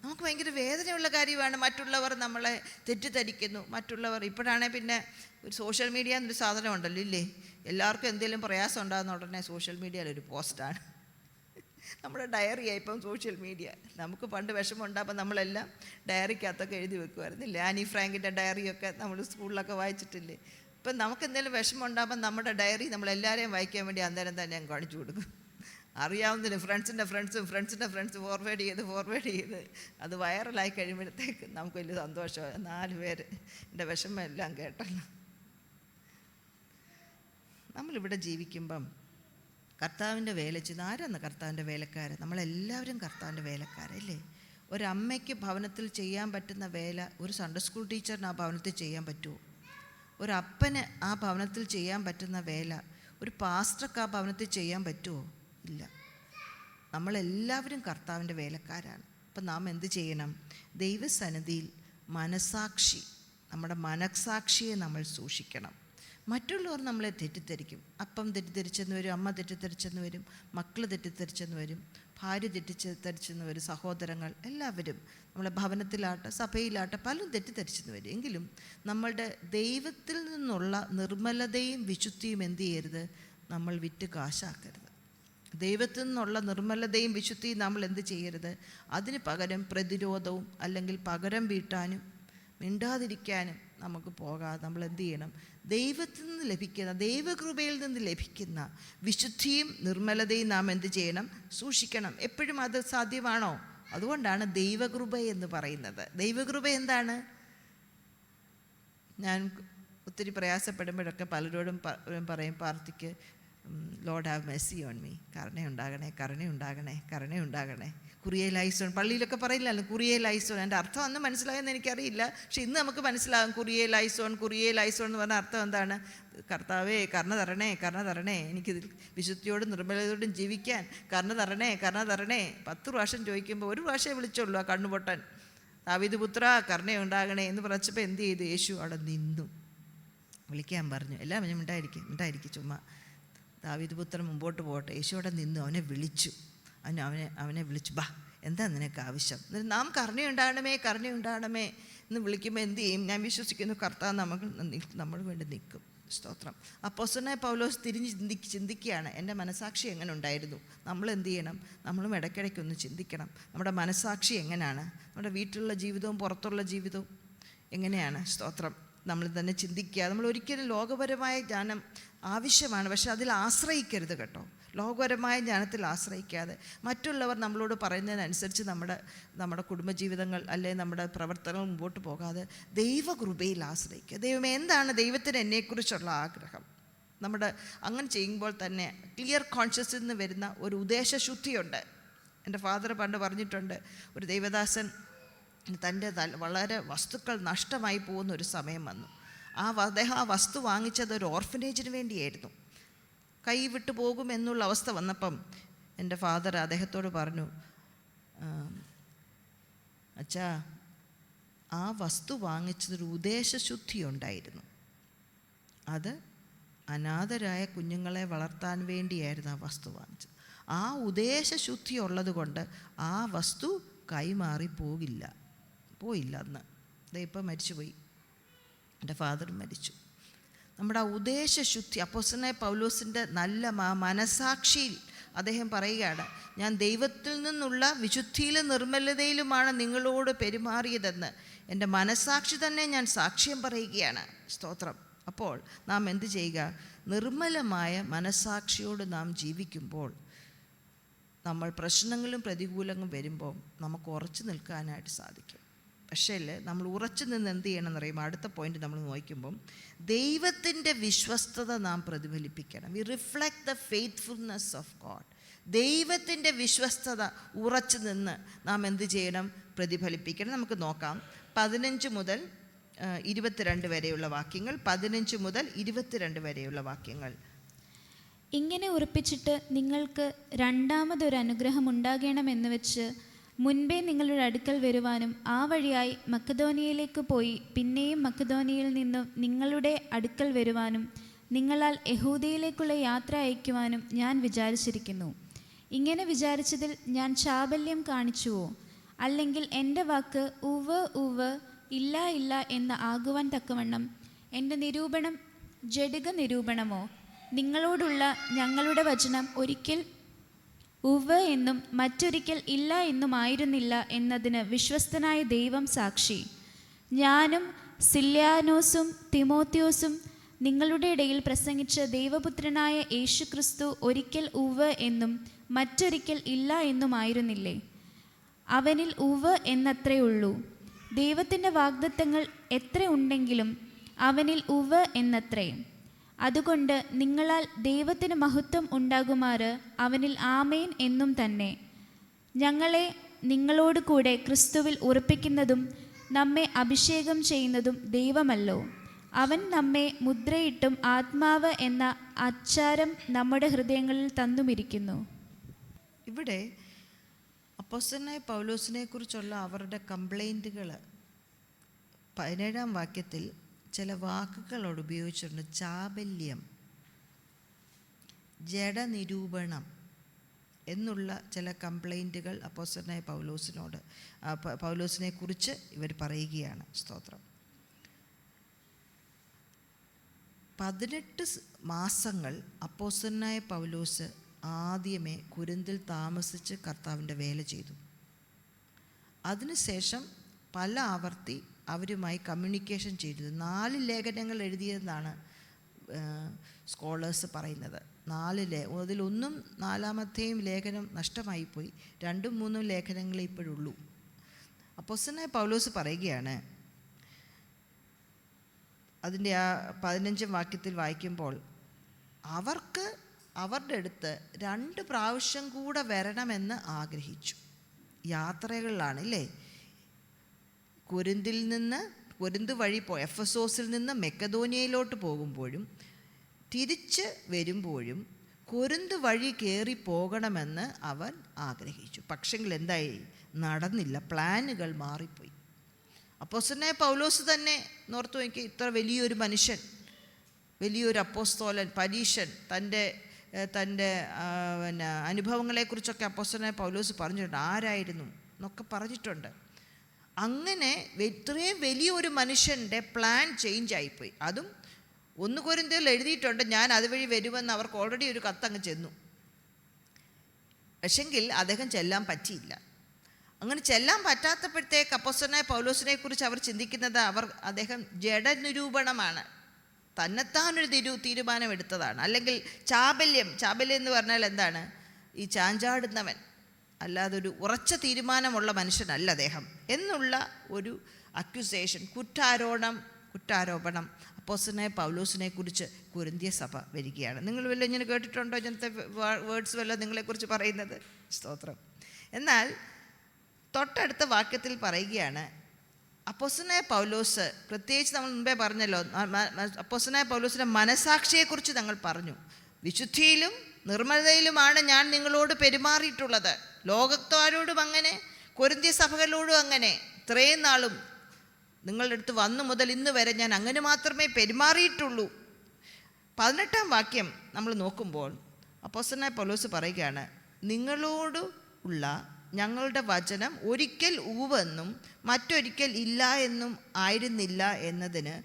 നമുക്ക് ഭയങ്കര വേദനയുള്ള കാര്യമാണ്. മറ്റുള്ളവർ നമ്മളെ തെറ്റിദ്ധരിക്കുന്നു. മറ്റുള്ളവർ ഇപ്പോഴാണെങ്കിൽ പിന്നെ ഒരു സോഷ്യൽ മീഡിയ എന്നൊരു സാധനം ഉണ്ടല്ലോ ഇല്ലേ. എല്ലാവർക്കും എന്തെങ്കിലും പ്രയാസം ഉണ്ടാകുന്ന ഉടനെ സോഷ്യൽ മീഡിയയിലൊരു പോസ്റ്റാണ്. നമ്മുടെ ഡയറിയായി ഇപ്പം സോഷ്യൽ മീഡിയ. നമുക്ക് പണ്ട് വിഷമം ഉണ്ടാകുമ്പോൾ നമ്മളെല്ലാം ഡയറിക്കകത്തൊക്കെ എഴുതി വെക്കുമായിരുന്നില്ലേ. ആനി ഫ്രാങ്കിൻ്റെ ഡയറിയൊക്കെ നമ്മൾ സ്കൂളിലൊക്കെ വായിച്ചിട്ടില്ലേ. ഇപ്പം നമുക്ക് എന്തെങ്കിലും വിഷമം ഉണ്ടാകുമ്പോൾ നമ്മുടെ ഡയറി നമ്മളെല്ലാവരെയും വായിക്കാൻ വേണ്ടി അന്നേരം തന്നെ ഞാൻ കാണിച്ചു കൊടുക്കും. അറിയാവുന്നതിന് ഫ്രണ്ട്സിൻ്റെ ഫ്രണ്ട്സ് ഫോർവേഡ് ചെയ്ത് അത് വൈറലായി കഴിയുമ്പോഴത്തേക്ക് നമുക്ക് വലിയ സന്തോഷമാണ്. 4 പേര് എൻ്റെ വിഷമം എല്ലാം കേട്ടല്ലോ. നമ്മളിവിടെ ജീവിക്കുമ്പം കർത്താവിൻ്റെ വേല ചെയ്യുന്ന ആരാണ് കർത്താവിൻ്റെ വേലക്കാരൻ? നമ്മളെല്ലാവരും കർത്താവിൻ്റെ വേലക്കാരല്ലേ. ഒരമ്മയ്ക്ക് ഭവനത്തിൽ ചെയ്യാൻ പറ്റുന്ന വേല ഒരു സൺഡേ സ്കൂൾ ടീച്ചറിന് ആ ഭവനത്തിൽ ചെയ്യാൻ പറ്റുമോ? ഒരപ്പന് ആ ഭവനത്തിൽ ചെയ്യാൻ പറ്റുന്ന വേല ഒരു പാസ്റ്റർക്ക് ആ ഭവനത്തിൽ ചെയ്യാൻ പറ്റുമോ? ഇല്ല. നമ്മളെല്ലാവരും കർത്താവിൻ്റെ വേലക്കാരാണ്. അപ്പം നാം എന്ത് ചെയ്യണം? ദൈവസന്നിധിയിൽ നമ്മുടെ മനസാക്ഷിയെ നമ്മൾ സൂക്ഷിക്കണം. മറ്റുള്ളവർ നമ്മളെ തെറ്റിദ്ധരിക്കും. അപ്പം തെറ്റിദ്ധരിച്ചെന്ന് വരും, അമ്മ തെറ്റിദ്ധരിച്ചെന്ന് വരും, മക്കൾ തെറ്റിദ്ധരിച്ചെന്ന് വരും, ഭാര്യ തെറ്റിദ്ധരിച്ചെന്ന് വരും, സഹോദരങ്ങൾ എല്ലാവരും നമ്മളെ ഭവനത്തിലാട്ടെ സഭയിലാട്ടെ പലരും തെറ്റിദ്ധരിച്ചെന്ന് വരും. എങ്കിലും നമ്മളുടെ ദൈവത്തിൽ നിന്നുള്ള നിർമ്മലതയും വിശുദ്ധിയും എന്ത് ചെയ്യരുത്? നമ്മൾ വിറ്റ് കാശാക്കരുത്. ദൈവത്തിൽ നിന്നുള്ള നിർമ്മലതയും വിശുദ്ധിയും നമ്മൾ എന്ത് ചെയ്യരുത്? അതിന് പകരം പ്രതിരോധവും അല്ലെങ്കിൽ പകരം വീട്ടാനും മിണ്ടാതിരിക്കാനും നമുക്ക് പോകാതെ നമ്മൾ എന്ത് ചെയ്യണം? ദൈവത്തിൽ നിന്ന് ലഭിക്കുന്ന, ദൈവകൃപയിൽ നിന്ന് ലഭിക്കുന്ന വിശുദ്ധിയും നിർമ്മലതയും നാം എന്ത് ചെയ്യണം? സൂക്ഷിക്കണം. എപ്പോഴും അത് സാധ്യമാണോ? അതുകൊണ്ടാണ് ദൈവകൃപ എന്ന് പറയുന്നത്. ദൈവകൃപ എന്താണ്? ഞാൻ ഒത്തിരി പ്രയാസപ്പെടുമ്പോഴൊക്കെ പലരോടും പറയും, പ്രാർത്ഥിക്ക്, lord have mercy on me, കരുണയുണ്ടാകണേ. കുറിയെ ലൈസോൺ, പള്ളിയിലൊക്കെ പറയില്ലല്ലോ കുറിയെ ലൈസോൺ. എൻ്റെ അർത്ഥം അന്ന് മനസ്സിലായെന്ന് എനിക്കറിയില്ല, പക്ഷെ ഇന്ന് നമുക്ക് മനസ്സിലാകും. കുറിയെ ലൈസോൺ എന്ന് പറഞ്ഞ അർത്ഥം എന്താണ്? കർത്താവേ കരുണ തരണേ, എനിക്കിതിൽ വിശുദ്ധിയോടും നിർമ്മലതയോടും ജീവിക്കാൻ കരുണ തരണേ. 10 പ്രാവശ്യം ചോദിക്കുമ്പോൾ ഒരു പ്രാവശ്യമേ വിളിച്ചുള്ളൂ ആ കണ്ണുപൊട്ടൻ. ദാവീദ് പുത്ര കരുണയുണ്ടാകണേ എന്ന് പറഞ്ഞപ്പോൾ എന്ത് ചെയ്തു? യേശു അവിടെ നിന്നു, വിളിക്കാൻ പറഞ്ഞു. എല്ലാം മിണ്ടായിരിക്കും ചുമ്മാ. ദാവീദ് പുത്രൻ മുമ്പോട്ട് പോകട്ടെ. യേശു അവിടെ നിന്നു, അവനെ വിളിച്ചു. അവനെ വിളിച്ചു, ബാ, എന്താ നിനക്ക് ആവശ്യം? എന്നിട്ട് നാം കരുണയുണ്ടാകണമേ എന്ന് വിളിക്കുമ്പോൾ എന്ത് ചെയ്യും? ഞാൻ വിശ്വസിക്കുന്നു കർത്താവ് നമ്മൾ വേണ്ടി നിൽക്കും. സ്തോത്രം. അപ്പോസ്തലനായ പൗലോസ് തിരിഞ്ഞ് ചിന്തിക്കുകയാണ്, എൻ്റെ മനസാക്ഷി എങ്ങനെ ഉണ്ടായിരുന്നു? നമ്മൾ എന്ത് ചെയ്യണം? നമ്മളും ഇടയ്ക്കിടയ്ക്കൊന്ന് ചിന്തിക്കണം. നമ്മുടെ മനസാക്ഷി എങ്ങനെയാണ്? നമ്മുടെ വീട്ടിലുള്ള ജീവിതവും പുറത്തുള്ള ജീവിതവും എങ്ങനെയാണ്? സ്തോത്രം. നമ്മൾ തന്നെ ചിന്തിക്കുക. നമ്മൾ ഒരിക്കലും ലോകപരമായ ജ്ഞാനം ആവശ്യമാണ്, പക്ഷെ അതിൽ ആശ്രയിക്കരുത് കേട്ടോ. ലോകപരമായ ജ്ഞാനത്തിൽ ആശ്രയിക്കാതെ മറ്റുള്ളവർ നമ്മളോട് പറയുന്നതിനനുസരിച്ച് നമ്മുടെ കുടുംബജീവിതങ്ങൾ അല്ലെങ്കിൽ നമ്മുടെ പ്രവർത്തനങ്ങൾ മുമ്പോട്ട് പോകാതെ ദൈവകൃപയിൽ ആശ്രയിക്കുക. ദൈവമേ, എന്താണ് ദൈവത്തിന് എന്നെക്കുറിച്ചുള്ള ആഗ്രഹം? അങ്ങനെ ചെയ്യുമ്പോൾ തന്നെ ക്ലിയർ കോൺഷ്യസിൽ നിന്ന് വരുന്ന ഒരു ഉദ്ദേശശുദ്ധിയുണ്ട്. എൻ്റെ ഫാദർ പണ്ട് പറഞ്ഞിട്ടുണ്ട്, ഒരു ദൈവദാസൻ തൻ്റെ വളരെ വസ്തുക്കൾ നഷ്ടമായി പോകുന്ന ഒരു സമയം വന്നു. അദ്ദേഹം ആ വസ്തു വാങ്ങിച്ചത് ഒരു ഓർഫനേജിന് വേണ്ടിയായിരുന്നു. കൈവിട്ടു പോകുമെന്നുള്ള അവസ്ഥ വന്നപ്പം എൻ്റെ ഫാദർ അദ്ദേഹത്തോട് പറഞ്ഞു, അച്ഛാ, ആ വസ്തു വാങ്ങിച്ചതൊരു ഉദ്ദേശശുദ്ധി ഉണ്ടായിരുന്നു. അത് അനാഥരായ കുഞ്ഞുങ്ങളെ വളർത്താൻ വേണ്ടിയായിരുന്നു ആ വസ്തു വാങ്ങിച്ചത്. ആ ഉദ്ദേശശുദ്ധി ഉള്ളത് കൊണ്ട് ആ വസ്തു കൈമാറി പോയില്ല അന്ന്. ഇപ്പം മരിച്ചുപോയി, എൻ്റെ ഫാദറും മരിച്ചു. നമ്മുടെ ആ ഉദ്ദേശശുദ്ധി, അപ്പോസ്തലനായ പൗലോസിൻ്റെ നല്ല മനസാക്ഷിയിൽ അദ്ദേഹം പറയുകയാണ്, ഞാൻ ദൈവത്തിൽ നിന്നുള്ള വിശുദ്ധിയിലും നിർമ്മലതയിലുമാണ് നിങ്ങളോട് പെരുമാറിയതെന്ന് എൻ്റെ മനസാക്ഷി തന്നെ ഞാൻ സാക്ഷ്യം പറയുകയാണ്. സ്തോത്രം. അപ്പോൾ നാം എന്ത് ചെയ്യുക? നിർമ്മലമായ മനസാക്ഷിയോട് നാം ജീവിക്കുമ്പോൾ നമ്മൾ പ്രശ്നങ്ങളും പ്രതികൂലങ്ങളും വരുമ്പോൾ നമുക്ക് ഉറച്ചു നിൽക്കാനായിട്ട് സാധിക്കും. പക്ഷേ നമ്മൾ ഉറച്ചു നിന്ന് എന്ത് ചെയ്യണമെന്ന് അറിയുമ്പോൾ അടുത്ത പോയിന്റ് നമ്മൾ നോക്കുമ്പം ദൈവത്തിൻ്റെ വിശ്വസ്തത നാം പ്രതിഫലിപ്പിക്കണം. We reflect the faithfulness of God. ദൈവത്തിൻ്റെ വിശ്വസ്തത ഉറച്ചു നിന്ന് നാം എന്ത് ചെയ്യണം? പ്രതിഫലിപ്പിക്കണം. നമുക്ക് നോക്കാം 15 മുതൽ 22 വരെയുള്ള വാക്യങ്ങൾ. 15 മുതൽ 22 വരെയുള്ള വാക്യങ്ങൾ. ഇങ്ങനെ ഉറപ്പിച്ചിട്ട് നിങ്ങൾക്ക് രണ്ടാമതൊരു അനുഗ്രഹം ഉണ്ടാകണമെന്ന് വെച്ച് മുൻപേ നിങ്ങളുടെ അടുക്കൽ വരുവാനും ആ വഴിയായി മക്കദോനിയയിലേക്ക് പോയി പിന്നെയും മക്കദോനിയയിൽ നിന്നും നിങ്ങളുടെ അടുക്കൽ വരുവാനും നിങ്ങളാൽ യഹൂദയിലേക്കുള്ള യാത്ര അയക്കുവാനും ഞാൻ വിചാരിച്ചിരിക്കുന്നു. ഇങ്ങനെ വിചാരിച്ചതിൽ ഞാൻ ചാബല്യം കാണിച്ചുവോ? അല്ലെങ്കിൽ എൻ്റെ വാക്ക് ഉവ് ഉവ് ഇല്ല ഇല്ല എന്ന് ആകുവാൻ തക്കവണ്ണം എൻ്റെ നിരൂപണം ജഡിക നിരൂപണമോ? നിങ്ങളോടുള്ള ഞങ്ങളുടെ വചനം ഒരിക്കൽ ഉവ് എന്നും മറ്റൊരിക്കൽ ഇല്ല എന്നുമായിരുന്നില്ല എന്നതിന് വിശ്വസ്തനായ ദൈവം സാക്ഷി. ഞാനും സില്യാനോസും തിമോത്തിയോസും നിങ്ങളുടെ ഇടയിൽ പ്രസംഗിച്ച ദൈവപുത്രനായ യേശുക്രിസ്തു ഒരിക്കൽ ഉവ് എന്നും മറ്റൊരിക്കൽ ഇല്ല എന്നുമായിരുന്നില്ലേ? അവനിൽ ഉവ് എന്നത്രേ ഉള്ളൂ. ദൈവത്തിൻ്റെ വാഗ്ദത്തങ്ങൾ എത്ര ഉണ്ടെങ്കിലും അവനിൽ ഉവ് എന്നത്രേ. അതുകൊണ്ട് നിങ്ങളാൽ ദൈവത്തിന് മഹത്വം ഉണ്ടാകുമാറ് അവനിൽ ആമേൻ എന്നും തന്നെ. ഞങ്ങളെ നിങ്ങളോട് കൂടെ ക്രിസ്തുവിൽ ഉറപ്പിക്കുന്നതും നമ്മെ അഭിഷേകം ചെയ്യുന്നതും ദൈവമല്ലോ. അവൻ നമ്മെ മുദ്രയിട്ടും ആത്മാവ് എന്ന ആചാരം നമ്മുടെ ഹൃദയങ്ങളിൽ തന്നുമിരിക്കുന്നു. ഇവിടെ അപ്പോസ്തലനായ പൗലോസിനെ കുറിച്ചുള്ള അവരുടെ കംപ്ലൈൻറ്റുകൾ 17-ാം വാക്യത്തിൽ ചില വാക്കുകളോട് ഉപയോഗിച്ചിട്ടുണ്ട്. ചാബല്യം, ജഡനിരൂപണം എന്നുള്ള ചില കംപ്ലൈൻറ്റുകൾ അപ്പോസ്തലനായ പൗലോസിനെ കുറിച്ച് ഇവർ പറയുകയാണ്. സ്തോത്രം. 18 മാസങ്ങൾ അപ്പോസ്തലനായ പൗലോസ് ആദ്യമേ കൊരിന്തിൽ താമസിച്ച് കർത്താവിൻ്റെ വേല ചെയ്തു. അതിനുശേഷം പല ആവർത്തി അവരുമായി കമ്മ്യൂണിക്കേഷൻ ചെയ്തത്. 4 ലേഖനങ്ങൾ എഴുതിയതെന്നാണ് സ്കോളേഴ്സ് പറയുന്നത്. 4 അതിലൊന്നും 4-ാമത്തെയും ലേഖനം നഷ്ടമായിപ്പോയി. 2ഉം 3ഉം ലേഖനങ്ങളെ ഇപ്പോഴുള്ളൂ. അപ്പോസ്തലനായ പൗലോസ് പറയുകയാണ്, അതിൻ്റെ ആ 15-ാം വാക്യത്തിൽ വായിക്കുമ്പോൾ അവർക്ക് അവരുടെ അടുത്ത് 2 പ്രാവശ്യം കൂടെ വരണമെന്ന് ആഗ്രഹിച്ചു. യാത്രകളിലാണ് ഇല്ലേ? കൊരിന്ത് വഴി എഫെസോസിൽ നിന്ന് മക്കെദോനിയയിലോട്ട് പോകുമ്പോഴും തിരിച്ച് വരുമ്പോഴും കൊരിന്ത് വഴി കയറി പോകണമെന്ന് അവൻ ആഗ്രഹിച്ചു. പക്ഷെങ്കിൽ എന്തായി? നടന്നില്ല. പ്ലാനുകൾ മാറിപ്പോയി. അപ്പോസ്തലനായ പൗലോസ് തന്നെ നോർത്തു നോക്കി, ഇത്ര വലിയൊരു മനുഷ്യൻ, വലിയൊരു അപ്പോസ്തോലൻ, പരീശൻ, തൻ്റെ അനുഭവങ്ങളെക്കുറിച്ചൊക്കെ അപ്പോസ്തലനായ പൗലോസ് പറഞ്ഞിട്ടുണ്ട്. ആരായിരുന്നു എന്നൊക്കെ പറഞ്ഞിട്ടുണ്ട്. അങ്ങനെ ഇത്രയും വലിയൊരു മനുഷ്യൻ്റെ പ്ലാൻ ചേഞ്ച് ആയിപ്പോയി. അതും 1 കൊരിന്ത്യയിൽ എഴുതിയിട്ടുണ്ട്, ഞാൻ അതുവഴി വരുമെന്ന് അവർക്ക് ഓൾറെഡി ഒരു കത്തങ്ങ് ചെന്നു. പക്ഷെങ്കിൽ അദ്ദേഹം ചെല്ലാൻ പറ്റിയില്ല. അങ്ങനെ ചെല്ലാൻ പറ്റാത്തപ്പോഴത്തേക്ക് അപ്പോസ്തലനായ പൗലോസിനെ കുറിച്ച് അവർ ചിന്തിക്കുന്നത് അദ്ദേഹം ജഡനിരൂപണമാണ്, തന്നെത്താനൊരു തീരുമാനം എടുത്തതാണ്. അല്ലെങ്കിൽ ചാബല്യം എന്ന് പറഞ്ഞാൽ എന്താണ്? ഈ ചാഞ്ചാടുന്നവൻ, അല്ലാതൊരു ഉറച്ച തീരുമാനമുള്ള മനുഷ്യനല്ല അദ്ദേഹം എന്നുള്ള ഒരു അക്യൂസേഷൻ, കുറ്റാരോപണം അപ്പോസ്തലനായ പൗലോസിനെ കുറിച്ച് കൊരിന്ത്യ സഭ വരികയാണ്. നിങ്ങൾ വല്ല ഇങ്ങനെ കേട്ടിട്ടുണ്ടോ? ഇങ്ങനത്തെ വേർഡ്സ് വല്ല നിങ്ങളെക്കുറിച്ച് പറയുന്നത്? സ്തോത്രം. എന്നാൽ തൊട്ടടുത്ത വാക്യത്തിൽ പറയുകയാണ്, അപ്പോസ്തലനായ പൗലോസ്, പ്രത്യേകിച്ച് നമ്മൾ മുമ്പേ പറഞ്ഞല്ലോ, അപ്പോസ്തലനായ പൗലോസിൻ്റെ മനസാക്ഷിയെക്കുറിച്ച് ഞങ്ങൾ പറഞ്ഞു. വിശുദ്ധിയിലും നിർമ്മലതയിലുമാണ് ഞാൻ നിങ്ങളോട് പെരുമാറിയിട്ടുള്ളത്. ലോകത്താരോടും അങ്ങനെ, കൊരിന്ത്യ സഭകളോടും അങ്ങനെ. ഇത്രയും നാളും നിങ്ങളുടെ അടുത്ത് വന്നു മുതൽ ഇന്ന് വരെ ഞാൻ അങ്ങനെ മാത്രമേ പെരുമാറിയിട്ടുള്ളൂ. 18-ാം വാക്യം നമ്മൾ നോക്കുമ്പോൾ അപ്പോസ്തലനായ പൗലോസ് പറയുകയാണ്, നിങ്ങളോട് ഉള്ള ഞങ്ങളുടെ വചനം ഒരിക്കൽ ഉവെന്നും മറ്റൊരിക്കൽ ഇല്ല എന്നും ആയിരുന്നില്ല എന്നതിന്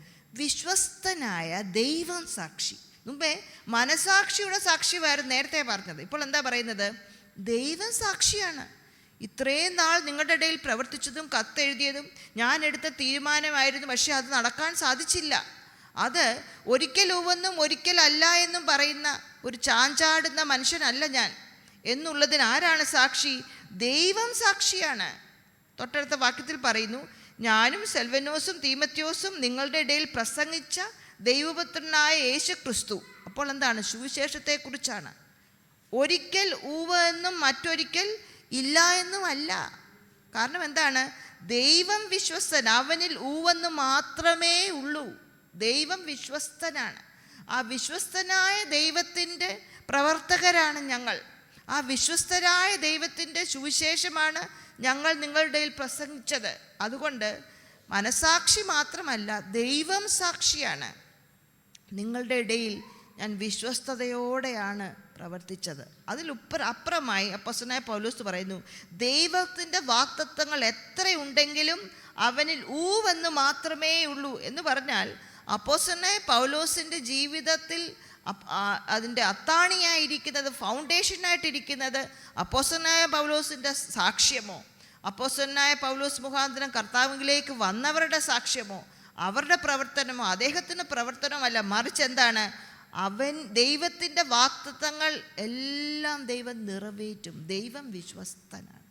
വിശ്വസ്തനായ ദൈവം സാക്ഷി. മുമ്പേ മനസാക്ഷിയുടെ സാക്ഷ്യമായിരുന്നു നേരത്തെ പറഞ്ഞത്. ഇപ്പോൾ എന്താ പറയുന്നത്? ദൈവം സാക്ഷിയാണ്. ഇത്രയും നാൾ നിങ്ങളുടെ ഇടയിൽ പ്രവർത്തിച്ചതും കത്തെഴുതിയതും ഞാൻ എടുത്ത തീരുമാനമായിരുന്നു, പക്ഷെ അത് നടക്കാൻ സാധിച്ചില്ല. അത് ഒരിക്കൽ ഉവെന്നും ഒരിക്കൽ അല്ല എന്നും പറയുന്ന ഒരു ചാഞ്ചാടുന്ന മനുഷ്യനല്ല ഞാൻ എന്നുള്ളതിന് ആരാണ് സാക്ഷി? ദൈവം സാക്ഷിയാണ്. തൊട്ടടുത്ത വാക്യത്തിൽ പറയുന്നു, ഞാനും സെൽവനോസും തീമത്യോസും നിങ്ങളുടെ ഇടയിൽ പ്രസംഗിച്ച ദൈവപുത്രനായ യേശു ക്രിസ്തു. അപ്പോൾ എന്താണ്? സുവിശേഷത്തെക്കുറിച്ചാണ്. ഒരിക്കൽ ഊവ് എന്നും മറ്റൊരിക്കൽ ഇല്ല എന്നും അല്ല. കാരണം എന്താണ്? ദൈവം വിശ്വസ്തൻ. അവനിൽ ഊവെന്ന് മാത്രമേ ഉള്ളൂ. ദൈവം വിശ്വസ്തനാണ്. ആ വിശ്വസ്തനായ ദൈവത്തിൻ്റെ പ്രവർത്തകരാണ് ഞങ്ങൾ. ആ വിശ്വസ്തരായ ദൈവത്തിൻ്റെ സുവിശേഷമാണ് ഞങ്ങൾ നിങ്ങളുടെ ഇടയിൽ പ്രസംഗിച്ചത്. അതുകൊണ്ട് മനസാക്ഷി മാത്രമല്ല, ദൈവം സാക്ഷിയാണ്. നിങ്ങളുടെ ഇടയിൽ ഞാൻ വിശ്വസ്തയോടെയാണ് പ്രവർത്തിച്ചത്. അപ്പുറമായി അപ്പോസ്തലനായ പൗലോസ് പറയുന്നു, ദൈവത്തിൻ്റെ വാഗ്ദത്തങ്ങൾ എത്രയുണ്ടെങ്കിലും അവനിൽ ഊവെന്ന് മാത്രമേ ഉള്ളൂ എന്ന് പറഞ്ഞാൽ, അപ്പോസ്തലനായ പൗലോസിൻ്റെ ജീവിതത്തിൽ അതിൻ്റെ അത്താണിയായിരിക്കുന്നത്, ഫൗണ്ടേഷനായിട്ടിരിക്കുന്നത് അപ്പോസ്തലനായ പൗലോസിൻ്റെ സാക്ഷ്യമോ, അപ്പോസ്തലനായ പൗലോസ് മുഖാന്തരം കർത്താവിലേക്ക് വന്നവരുടെ സാക്ഷ്യമോ, അവരുടെ പ്രവർത്തനമോ, അദ്ദേഹത്തിൻ്റെ പ്രവർത്തനമല്ല, മറിച്ച് എന്താണ്? ദൈവത്തിൻ്റെ വാഗ്ദത്തങ്ങൾ എല്ലാം ദൈവം നിറവേറ്റും. ദൈവം വിശ്വസ്തനാണ്.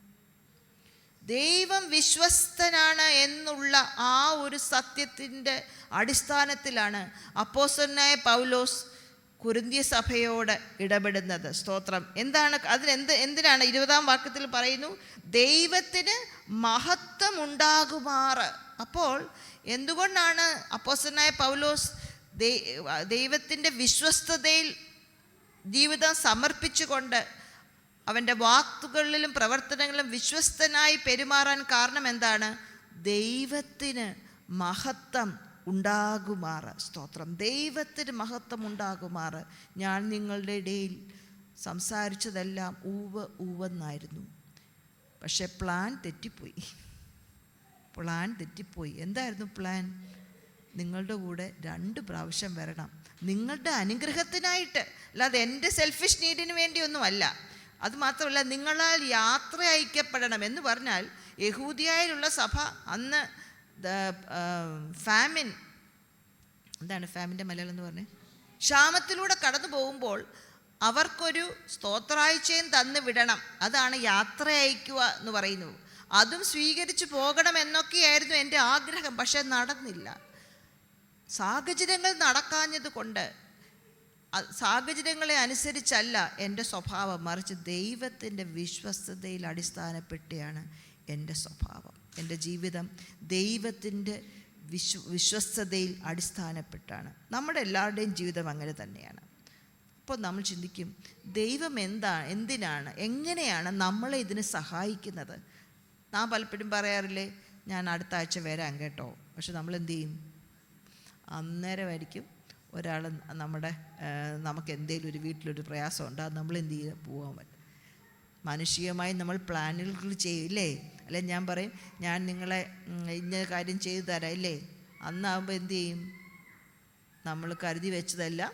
ദൈവം വിശ്വസ്തനാണ് എന്നുള്ള ആ ഒരു സത്യത്തിൻ്റെ അടിസ്ഥാനത്തിലാണ് അപ്പോസ്തലനായ പൗലോസ് കൊരിന്ത്യ സഭയോട് ഇടപെടുന്നത്. സ്തോത്രം. എന്താണ് എന്തിനാണ്? 20-ാം വാക്യത്തിൽ പറയുന്നു, ദൈവത്തിന് മഹത്വം ഉണ്ടാകുമാറ്. അപ്പോൾ എന്തുകൊണ്ടാണ് അപ്പോസ്തലനായ പൗലോസ് ദൈവത്തിൻ്റെ വിശ്വസ്തതയിൽ ജീവിതം സമർപ്പിച്ചുകൊണ്ട് അവൻ്റെ വാക്കുകളിലും പ്രവർത്തനങ്ങളിലും വിശ്വസ്തനായി പെരുമാറാൻ കാരണം എന്താണ്? ദൈവത്തിന് മഹത്വം ഉണ്ടാകുമാറ്. സ്തോത്രം. ദൈവത്തിന് മഹത്വം ഉണ്ടാകുമാറ് ഞാൻ നിങ്ങളുടെ ഇടയിൽ സംസാരിച്ചതെല്ലാം ഊവെന്നായിരുന്നു. പക്ഷെ പ്ലാൻ തെറ്റിപ്പോയി. എന്തായിരുന്നു പ്ലാൻ? നിങ്ങളുടെ കൂടെ 2 പ്രാവശ്യം വരണം, നിങ്ങളുടെ അനുഗ്രഹത്തിനായിട്ട്, അല്ലാതെ എൻ്റെ സെൽഫിഷ് നീഡിന് വേണ്ടിയൊന്നുമല്ല. അതുമാത്രമല്ല, നിങ്ങളാൽ യാത്ര അയക്കപ്പെടണം എന്ന് പറഞ്ഞാൽ, യഹൂദിയായിലുള്ള സഭ അന്ന് ഫാമിൻ, എന്താണ് ഫാമിൻ്റെ മലയാളം എന്ന് പറഞ്ഞേ? ക്ഷാമത്തിലൂടെ കടന്നു പോകുമ്പോൾ അവർക്കൊരു സ്തോത്രാഴ്ചയും തന്നു വിടണം. അതാണ് യാത്ര അയക്കുക എന്ന് പറയുന്നത്. അതും സ്വീകരിച്ചു പോകണം എന്നൊക്കെയായിരുന്നു എൻ്റെ ആഗ്രഹം. പക്ഷെ നടന്നില്ല. സാഹചര്യങ്ങൾ നടക്കാഞ്ഞത് കൊണ്ട്, സാഹചര്യങ്ങളെ അനുസരിച്ചല്ല എൻ്റെ സ്വഭാവം, മറിച്ച് ദൈവത്തിൻ്റെ വിശ്വസ്തതയിൽ അടിസ്ഥാനപ്പെട്ടാണ് എൻ്റെ സ്വഭാവം. എൻ്റെ ജീവിതം ദൈവത്തിൻ്റെ വിശ്വസ്തതയിൽ അടിസ്ഥാനപ്പെട്ടാണ്. നമ്മുടെ എല്ലാവരുടെയും ജീവിതം അങ്ങനെ തന്നെയാണ്. അപ്പോൾ നമ്മൾ ചിന്തിക്കും, ദൈവം എന്തിനാണ്, എങ്ങനെയാണ് നമ്മളെ ഇതിന് സഹായിക്കുന്നത്? നാം പലപ്പോഴും പറയാറില്ലേ, ഞാൻ അടുത്ത ആഴ്ച വരാം കേട്ടോ. പക്ഷെ നമ്മൾ എന്ത് ചെയ്യും? അന്നേരമായിരിക്കും ഒരാൾ നമുക്ക് എന്തെങ്കിലും ഒരു വീട്ടിലൊരു പ്രയാസമുണ്ട്, അത് നമ്മൾ എന്ത് ചെയ്യുക? പോകാൻ പറ്റും. മാനുഷികമായി നമ്മൾ പ്ലാനുകൾ ചെയ്യില്ലേ? അല്ലെ, ഞാൻ പറയും, ഞാൻ നിങ്ങളെ ഇന്ന കാര്യം ചെയ്തു തരാം ഇല്ലേ? അന്നാകുമ്പോൾ എന്തു ചെയ്യും? നമ്മൾ കരുതി വെച്ചതെല്ലാം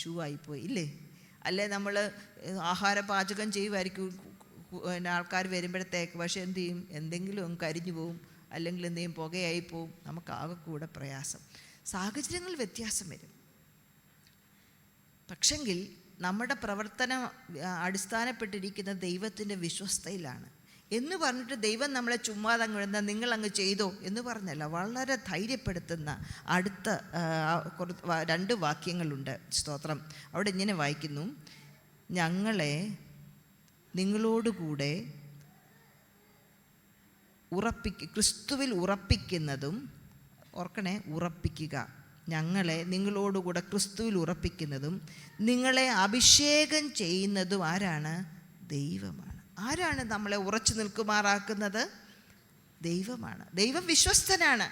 ഷൂ ആയിപ്പോയി ഇല്ലേ? അല്ലെ, നമ്മൾ ആഹാര പാചകം ചെയ്യുമായിരിക്കും ആൾക്കാർ വരുമ്പോഴത്തേക്ക്, പക്ഷെ എന്തു ചെയ്യും? എന്തെങ്കിലും കരിഞ്ഞു പോവും, അല്ലെങ്കിൽ എന്തെങ്കിലും പുകയായി പോവും. നമുക്കാകെ കൂടെ പ്രയാസം. സാഹചര്യങ്ങൾ വ്യത്യാസം വരും. പക്ഷെങ്കിൽ നമ്മുടെ പ്രവർത്തനം അടിസ്ഥാനപ്പെട്ടിരിക്കുന്ന ദൈവത്തിൻ്റെ വിശ്വസ്തയിലാണ് എന്ന് പറഞ്ഞിട്ട് ദൈവം നമ്മളെ ചുമ്മാതെ അങ്ങ് നിങ്ങളങ്ങ് ചെയ്തോ എന്ന് പറഞ്ഞല്ല, വളരെ ധൈര്യപ്പെടുത്തുന്ന അടുത്ത 2 വാക്യങ്ങളുണ്ട്. സ്തോത്രം. അവിടെ ഇങ്ങനെ വായിക്കുന്നു, ഞങ്ങളെ നിങ്ങളോടുകൂടെ ക്രിസ്തുവിൽ ഉറപ്പിക്കുന്നതും, ഓർക്കണേ, ഉറപ്പിക്കുക, ഞങ്ങളെ നിങ്ങളോടുകൂടെ ക്രിസ്തുവിൽ ഉറപ്പിക്കുന്നതും നിങ്ങളെ അഭിഷേകം ചെയ്യുന്നതും ആരാണ്? ദൈവമാണ്. ആരാണ് നമ്മളെ ഉറച്ചു നിൽക്കുമാറാക്കുന്നത്? ദൈവമാണ്. ദൈവം വിശ്വസ്തനാണ്.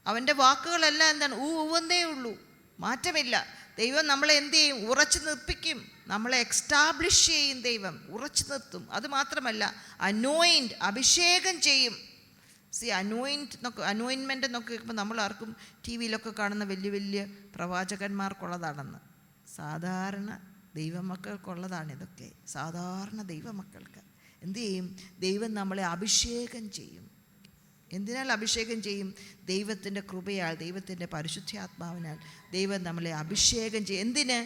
അവൻ്റെ വാക്കുകളെല്ലാം എന്താണ്? ഊവെന്നേ ഉള്ളൂ, മാറ്റമില്ല. ദൈവം നമ്മളെ എന്ത് ചെയ്യും? ഉറച്ചു നിർപ്പിക്കും. നമ്മളെ എക്സ്റ്റാബ്ലിഷ് ചെയ്യും. ദൈവം ഉറച്ചു നിർത്തും. അതുമാത്രമല്ല, അനോയിൻറ്റ്, അഭിഷേകം ചെയ്യും. അനോയിൻമെൻ്റ് എന്നൊക്കെ കേൾക്കുമ്പോൾ നമ്മൾ ആർക്കും ടി വിയിലൊക്കെ കാണുന്ന വലിയ വലിയ പ്രവാചകന്മാർക്കുള്ളതാണെന്ന്. സാധാരണ ദൈവമക്കൾക്കുള്ളതാണ് ഇതൊക്കെ. സാധാരണ ദൈവമക്കൾക്ക് എന്തു ചെയ്യും? ദൈവം നമ്മളെ അഭിഷേകം ചെയ്യും. എന്തിനാൽ അഭിഷേകം ചെയ്യും? ദൈവത്തിൻ്റെ കൃപയാൽ, ദൈവത്തിൻ്റെ പരിശുദ്ധാത്മാവിനാൽ ദൈവം നമ്മളെ അഭിഷേകം ചെയ്യും. എന്തിന്?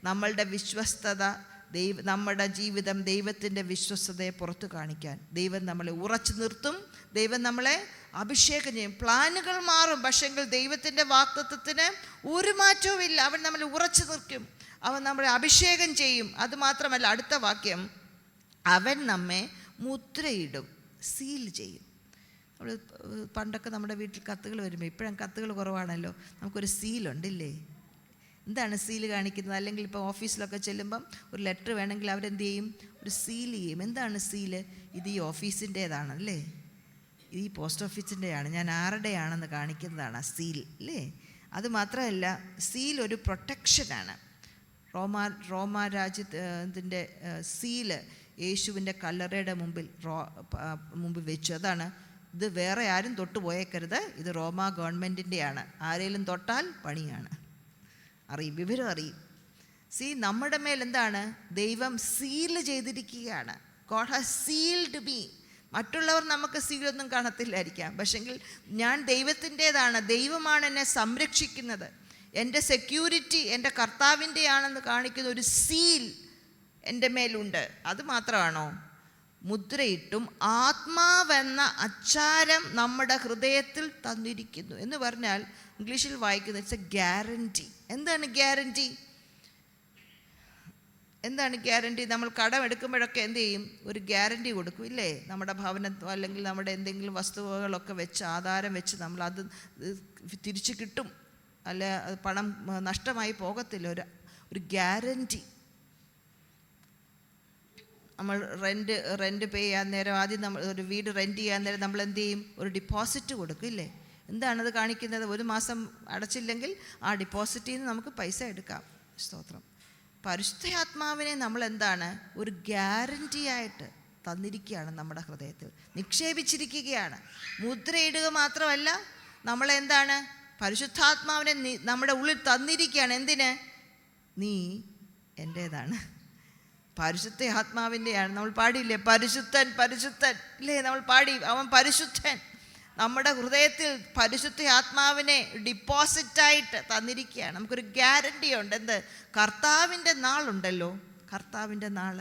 നമ്മളുടെ വിശ്വസ്തത, നമ്മുടെ ജീവിതം ദൈവത്തിൻ്റെ വിശ്വസ്തതയെ പുറത്തു കാണിക്കാൻ ദൈവം നമ്മളെ ഉറച്ചു നിർത്തും. ദൈവം നമ്മളെ അഭിഷേകം ചെയ്യും. പ്ലാനുകൾ മാറും, പക്ഷെങ്കിൽ ദൈവത്തിൻ്റെ വാഗ്ദത്തത്തിന് ഒരു മാറ്റവും ഇല്ല. അവൻ നമ്മളെ ഉറച്ചു നിർത്തും, അവൻ നമ്മളെ അഭിഷേകം ചെയ്യും. അതുമാത്രമല്ല, അടുത്ത വാക്യം, അവൻ നമ്മെ മുദ്രയിടും, സീൽ ചെയ്യും. നമ്മൾ പണ്ടൊക്കെ നമ്മുടെ വീട്ടിൽ കത്തുകൾ വരുമ്പോൾ, ഇപ്പോഴും കത്തുകൾ കുറവാണല്ലോ, നമുക്കൊരു സീലുണ്ടില്ലേ? എന്താണ് സീല് കാണിക്കുന്നത്? അല്ലെങ്കിൽ ഇപ്പോൾ ഓഫീസിലൊക്കെ ചെല്ലുമ്പം ഒരു ലെറ്റർ വേണമെങ്കിൽ അവരെന്ത് ചെയ്യും? ഒരു സീൽ ചെയ്യും. എന്താണ് സീല്? ഇത് ഈ ഓഫീസിൻ്റേതാണല്ലേ, ഈ പോസ്റ്റ് ഓഫീസിൻ്റെയാണ്, ഞാൻ ആരുടെയാണെന്ന് കാണിക്കുന്നതാണ് ആ സീൽ അല്ലേ? അത് മാത്രമല്ല, സീൽ ഒരു പ്രൊട്ടക്ഷനാണ്. റോമാ രാജ്യത്തിൻ്റെ സീല് യേശുവിൻ്റെ കല്ലറയുടെ മുമ്പിൽ വെച്ചു. അതാണ്, ഇത് വേറെ ആരും തൊട്ട് പോയേക്കരുത്, ഇത് റോമാ ഗവൺമെൻറ്റിൻ്റെയാണ്, ആരെങ്കിലും തൊട്ടാൽ പണിയാണ്. വിവരം അറിയും. നമ്മുടെ മേൽ എന്താണ്? ദൈവം സീല് ചെയ്തിരിക്കുകയാണ്. God has sealed me. മറ്റുള്ളവർ നമുക്ക് സീലൊന്നും കാണത്തില്ലായിരിക്കാം, പക്ഷെങ്കിൽ ഞാൻ ദൈവത്തിൻ്റേതാണ്, ദൈവമാണ് എന്നെ സംരക്ഷിക്കുന്നത്, എൻ്റെ സെക്യൂരിറ്റി എൻ്റെ കർത്താവിൻ്റെ ആണെന്ന് കാണിക്കുന്ന ഒരു സീൽ എൻ്റെ മേലുണ്ട്. അത് മാത്രമാണോ? മുദ്രയിട്ടും ആത്മാവെന്ന അച്ചാരം നമ്മുടെ ഹൃദയത്തിൽ തന്നിരിക്കുന്നു എന്ന് പറഞ്ഞാൽ, ഇംഗ്ലീഷിൽ വായിക്കുന്നത് ഇറ്റ്സ് എ ഗ്യാരണ്ടി. എന്താണ് ഗ്യാരണ്ടി? എന്താണ് ഗ്യാരണ്ടി? നമ്മൾ കടം എടുക്കുമ്പോഴൊക്കെ എന്ത് ചെയ്യും? ഒരു ഗ്യാരണ്ടി കൊടുക്കും ഇല്ലേ? നമ്മുടെ ഭവനത്തോ അല്ലെങ്കിൽ നമ്മുടെ എന്തെങ്കിലും വസ്തുവകളൊക്കെ വെച്ച്, ആധാരം വെച്ച് നമ്മൾ അത് തിരിച്ചു കിട്ടും, അല്ല പണം നഷ്ടമായി പോകത്തില്ല. ഒരു ഗ്യാരണ്ടി. നമ്മൾ റെൻറ്റ് പേ ചെയ്യാൻ നേരം, ആദ്യം നമ്മൾ ഒരു വീട് റെൻറ്റ് ചെയ്യാൻ നേരം നമ്മൾ എന്ത് ചെയ്യും? ഒരു ഡിപ്പോസിറ്റ് കൊടുക്കും ഇല്ലേ? എന്താണത് കാണിക്കുന്നത്? ഒരു മാസം അടച്ചില്ലെങ്കിൽ ആ ഡിപ്പോസിറ്റിൽ നിന്ന് നമുക്ക് പൈസ എടുക്കാം. സ്തോത്രം. പരിശുദ്ധാത്മാവിനെ നമ്മൾ എന്താണ്? ഒരു ഗ്യാരണ്ടി ആയിട്ട് തന്നിരിക്കുകയാണ്, നമ്മുടെ ഹൃദയത്തിൽ നിക്ഷേപിച്ചിരിക്കുകയാണ്. മുദ്രയിടുക മാത്രമല്ല, നമ്മളെന്താണ്? പരിശുദ്ധാത്മാവിനെ നമ്മുടെ ഉള്ളിൽ തന്നിരിക്കുകയാണ്. എന്തിന്? നീ എൻ്റേതാണ്, പരിശുദ്ധ ആത്മാവിൻ്റെയാണ്. നമ്മൾ പാടിയില്ലേ? പരിശുദ്ധൻ പരിശുദ്ധൻ ഇല്ലേ? നമ്മൾ പാടി, അവൻ പരിശുദ്ധൻ. നമ്മുടെ ഹൃദയത്തിൽ പരിശുദ്ധ ആത്മാവിനെ ഡിപ്പോസിറ്റായിട്ട് തന്നിരിക്കുകയാണ്. നമുക്കൊരു ഗ്യാരണ്ടി ഉണ്ട്. എന്ത്? കർത്താവിൻ്റെ നാളുണ്ടല്ലോ, കർത്താവിൻ്റെ നാൾ,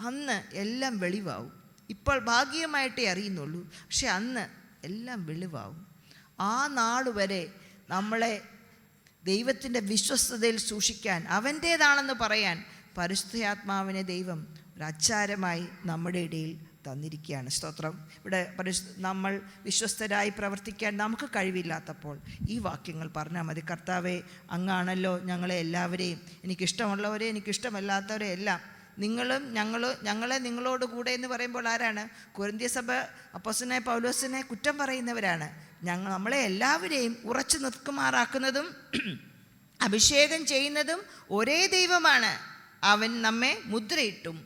അന്ന് എല്ലാം വെളിവാവും. ഇപ്പോൾ ഭാഗികമായിട്ടേ അറിയുന്നുള്ളൂ, പക്ഷെ അന്ന് എല്ലാം വെളിവാവും. ആ നാൾ വരെ നമ്മളെ ദൈവത്തിൻ്റെ വിശ്വസ്തതയിൽ സൂക്ഷിക്കാൻ, അവൻ്റേതാണെന്ന് പറയാൻ പരിശുദ്ധാത്മാവിനെ ദൈവം ഒരു അച്ചാരമായി നമ്മുടെ ഇടയിൽ തന്നിരിക്കുകയാണ്. സ്തോത്രം. ഇവിടെ നമ്മൾ വിശ്വസ്തരായി പ്രവർത്തിക്കാൻ നമുക്ക് കഴിവില്ലാത്തപ്പോൾ ഈ വാക്യങ്ങൾ പറഞ്ഞാൽ മതി. കർത്താവേ, അങ്ങാണല്ലോ ഞങ്ങളെ എല്ലാവരെയും, എനിക്കിഷ്ടമുള്ളവരെ എനിക്കിഷ്ടമല്ലാത്തവരെ എല്ലാം, ഞങ്ങളെ നിങ്ങളോട് കൂടെ എന്ന് പറയുമ്പോൾ ആരാണ്? കൊരിന്ത്യ സഭ അപ്പോസ്തലനായ പൗലോസിനെ കുറ്റം പറയുന്നവരാണ്. നമ്മളെ എല്ലാവരെയും ഉറച്ചു നിൽക്കുമാറാക്കുന്നതും അഭിഷേകം ചെയ്യുന്നതും ഒരേ ദൈവമാണ്. അവൻ നമ്മെ മുദ്രയിട്ടും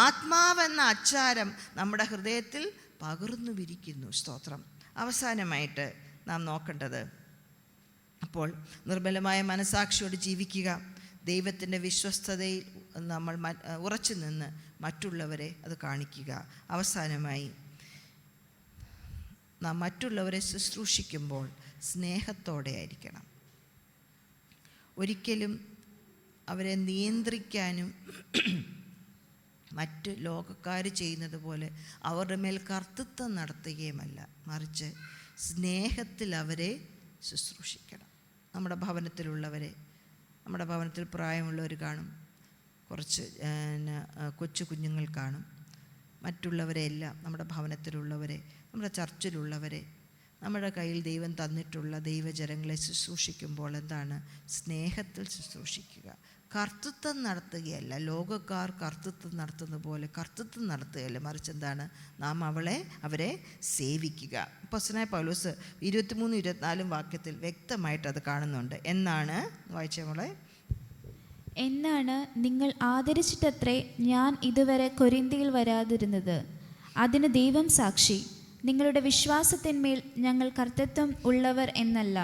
ആത്മാവെന്ന അച്ചാരം നമ്മുടെ ഹൃദയത്തിൽ പകർന്നു വിരിക്കുന്നു. സ്തോത്രം. അവസാനമായിട്ട് നാം നോക്കേണ്ടത്, അപ്പോൾ നിർമ്മലമായ മനസാക്ഷിയോട് ജീവിക്കുക, ദൈവത്തിൻ്റെ വിശ്വസ്തതയിൽ നമ്മൾ ഉറച്ചു നിന്ന് മറ്റുള്ളവരെ അത് കാണിക്കുക. അവസാനമായി, നാം മറ്റുള്ളവരെ ശുശ്രൂഷിക്കുമ്പോൾ സ്നേഹത്തോടെ ആയിരിക്കണം. ഒരിക്കലും അവരെ നിയന്ത്രിക്കാനും മറ്റ് ലോകക്കാർ ചെയ്യുന്നത് പോലെ അവരുടെ മേൽ കർത്തൃത്വം നടത്തുകയുമല്ല, മറിച്ച് സ്നേഹത്തിൽ അവരെ ശുശ്രൂഷിക്കണം. നമ്മുടെ ഭവനത്തിലുള്ളവരെ, നമ്മുടെ ഭവനത്തിൽ പ്രായമുള്ളവർ കാണും, കുറച്ച് കൊച്ചു കുഞ്ഞുങ്ങൾ കാണും, മറ്റുള്ളവരെല്ലാം നമ്മുടെ ഭവനത്തിലുള്ളവരെ, നമ്മുടെ ചർച്ചിലുള്ളവരെ, നമ്മുടെ കയ്യിൽ ദൈവം തന്നിട്ടുള്ള ദൈവജനങ്ങളെ ശുശ്രൂഷിക്കുമ്പോൾ എന്താണ്? സ്നേഹത്തിൽ ശുശ്രൂഷിക്കുക. കർത്തൃത്വം നടത്തുകയല്ല. ലോകക്കാർ കർത്തൃത്വം നടത്തുന്ന പോലെ കർത്തൃത്വം നടത്തുകയല്ല, മറിച്ച് എന്താണ്? നാം അവരെ സേവിക്കുക. അപ്പോസ്തലനായ പൗലോസ് 23-24 വാക്യത്തിൽ വ്യക്തമായിട്ട് അത് കാണുന്നുണ്ട്. എന്നാണ് വായിച്ചോളെ. എന്നാണ് നിങ്ങൾ ആദരിച്ചിട്ടത്രേ ഞാൻ ഇതുവരെ കൊരിന്തിയിൽ വരാതിരുന്നത്. അതിന് ദൈവം സാക്ഷി. നിങ്ങളുടെ വിശ്വാസത്തിന്മേൽ ഞങ്ങൾ കർത്തൃത്വം ഉള്ളവർ എന്നല്ല,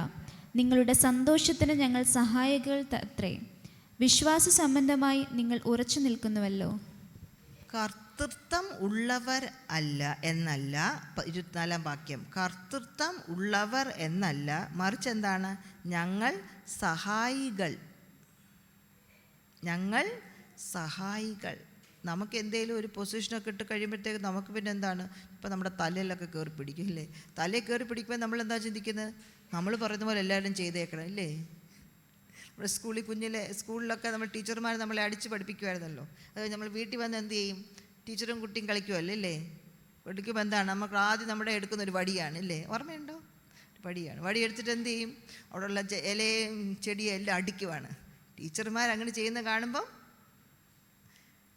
നിങ്ങളുടെ സന്തോഷത്തിന് ഞങ്ങൾ സഹായികൾ അത്രേ. വിശ്വാസ സംബന്ധമായി നിങ്ങൾ ഉറച്ചു നിൽക്കുന്നുവല്ലോ. കർത്തൃത്വം ഉള്ളവർ അല്ല എന്നല്ല, 24-ാം വാക്യം. കർത്തൃത്വം ഉള്ളവർ എന്നല്ല, മറിച്ച് എന്താണ്? ഞങ്ങൾ സഹായികൾ. ഞങ്ങൾ സഹായികൾ. നമുക്ക് എന്തെങ്കിലും ഒരു പൊസിഷനൊക്കെ ഇട്ട് കഴിയുമ്പോഴത്തേക്ക് നമുക്ക് പിന്നെ എന്താണ്, ഇപ്പം നമ്മുടെ തലയിലൊക്കെ കയറി പിടിക്കും ഇല്ലേ? തലയിൽ കയറി പിടിക്കുമ്പോൾ നമ്മൾ എന്താ ചിന്തിക്കുന്നത്? നമ്മൾ പറയുന്ന പോലെ എല്ലാവരും ചെയ്തേക്കണം ഇല്ലേ? നമ്മുടെ സ്കൂളിലൊക്കെ നമ്മൾ ടീച്ചർമാർ നമ്മളെ അടിച്ച് പഠിപ്പിക്കുമായിരുന്നല്ലോ. അത് നമ്മൾ വീട്ടിൽ വന്ന് എന്ത് ചെയ്യും? ടീച്ചറും കുട്ടിയും കളിക്കുമല്ലോ ഇല്ലേ? പഠിക്കുമ്പോൾ എന്താണ്, നമുക്ക് ആദ്യം നമ്മുടെ എടുക്കുന്ന ഒരു വടിയാണ് ഇല്ലേ? ഓർമ്മയുണ്ടോ? വടിയാണ്. വടി എടുത്തിട്ട് എന്ത് ചെയ്യും? അവിടെയുള്ള ഇലയും ചെടിയും എല്ലാം അടിക്കുവാണ്. ടീച്ചർമാർ അങ്ങനെ ചെയ്യുന്ന കാണുമ്പം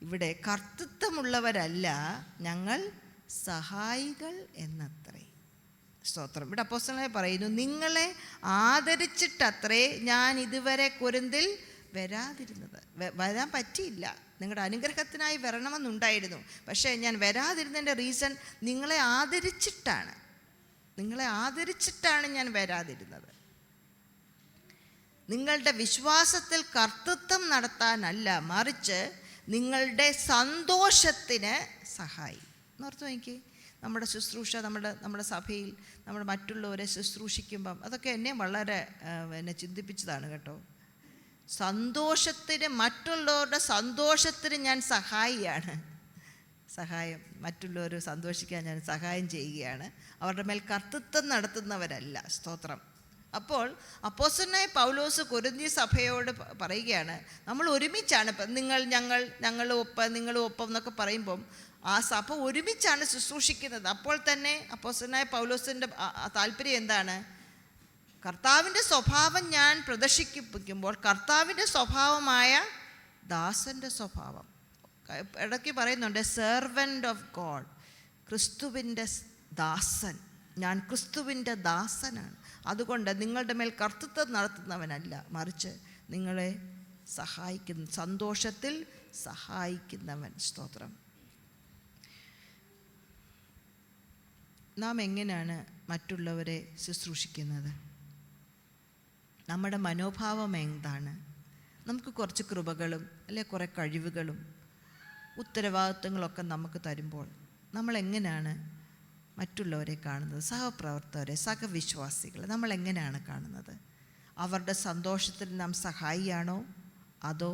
ഇവിടെ കർത്തൃത്വമുള്ളവരല്ല, ഞങ്ങൾ സഹായികൾ എന്നത്രേ. സ്തോത്രം. ഇവിടെ അപ്പോസ്തലനായി പറയുന്നു, നിങ്ങളെ ആദരിച്ചിട്ടത്രേ ഞാൻ ഇതുവരെ കൊരിന്തിൽ വരാതിരുന്നത്. വരാൻ പറ്റിയില്ല. നിങ്ങളുടെ അനുഗ്രഹത്തിനായി വരണമെന്നുണ്ടായിരുന്നു. പക്ഷേ ഞാൻ വരാതിരുന്നതിൻ്റെ റീസൺ നിങ്ങളെ ആദരിച്ചിട്ടാണ് ഞാൻ വരാതിരുന്നത്. നിങ്ങളുടെ വിശ്വാസത്തിൽ കർത്തൃത്വം നടത്താനല്ല, മറിച്ച് നിങ്ങളുടെ സന്തോഷത്തിന് സഹായി. എന്നോർത്ത് നോക്കി, നമ്മുടെ ശുശ്രൂഷ, നമ്മുടെ സഭയിൽ നമ്മൾ മറ്റുള്ളവരെ ശുശ്രൂഷിക്കുമ്പം അതൊക്കെ എന്നെ വളരെ എന്നെ ചിന്തിപ്പിച്ചതാണ് കേട്ടോ. സന്തോഷത്തിന്, മറ്റുള്ളവരുടെ സന്തോഷത്തിന് ഞാൻ സഹായിയാണ്. മറ്റുള്ളവർ സന്തോഷിക്കാൻ ഞാൻ സഹായം ചെയ്യുകയാണ്. അവരുടെ മേൽ കർത്തൃത്വം നടത്തുന്നവരല്ല. സ്തോത്രം. അപ്പോൾ അപ്പോസ്തലനായ പൗലോസ് കൊരിന്ത്യ സഭയോട് പറയുകയാണ്, നമ്മൾ ഒരുമിച്ചാണ്. ഞങ്ങൾ ഒപ്പം എന്നൊക്കെ പറയുമ്പം ആ സഭ ഒരുമിച്ചാണ് ശുശ്രൂഷിക്കുന്നത്. അപ്പോൾ തന്നെ അപ്പോസ്തലനായ പൗലോസിൻ്റെ താല്പര്യം എന്താണ്? കർത്താവിൻ്റെ സ്വഭാവം ഞാൻ പ്രദർശിപ്പിക്കുമ്പോൾ കർത്താവിൻ്റെ സ്വഭാവമായ ദാസൻ്റെ സ്വഭാവം. ഇടയ്ക്ക് പറയുന്നുണ്ട്, സെർവൻ്റ് ഓഫ് ഗോഡ്, ക്രിസ്തുവിൻ്റെ ദാസൻ. ഞാൻ ക്രിസ്തുവിൻ്റെ ദാസനാണ്. അതുകൊണ്ട് നിങ്ങളുടെ മേൽ കർത്തൃത്വം നടത്തുന്നവനല്ല, മറിച്ച് നിങ്ങളെ സഹായിക്കുന്ന, സന്തോഷത്തിൽ സഹായിക്കുന്നവൻ. സ്തോത്രം. നാം എങ്ങനെയാണ് മറ്റുള്ളവരെ ശുശ്രൂഷിക്കുന്നത്? നമ്മുടെ മനോഭാവം എന്താണ്? നമുക്ക് കുറച്ച് കൃപകളും അല്ലെ കുറേ കഴിവുകളും ഉത്തരവാദിത്വങ്ങളൊക്കെ നമുക്ക് തരുമ്പോൾ നമ്മൾ എങ്ങനെയാണ് മറ്റുള്ളവരെ കാണുന്നത്? സഹപ്രവർത്തകരെ, സഹവിശ്വാസികളെ നമ്മൾ എങ്ങനെയാണ് കാണുന്നത്? അവരുടെ സന്തോഷത്തിൽ നാം സഹായിയാണോ, അതോ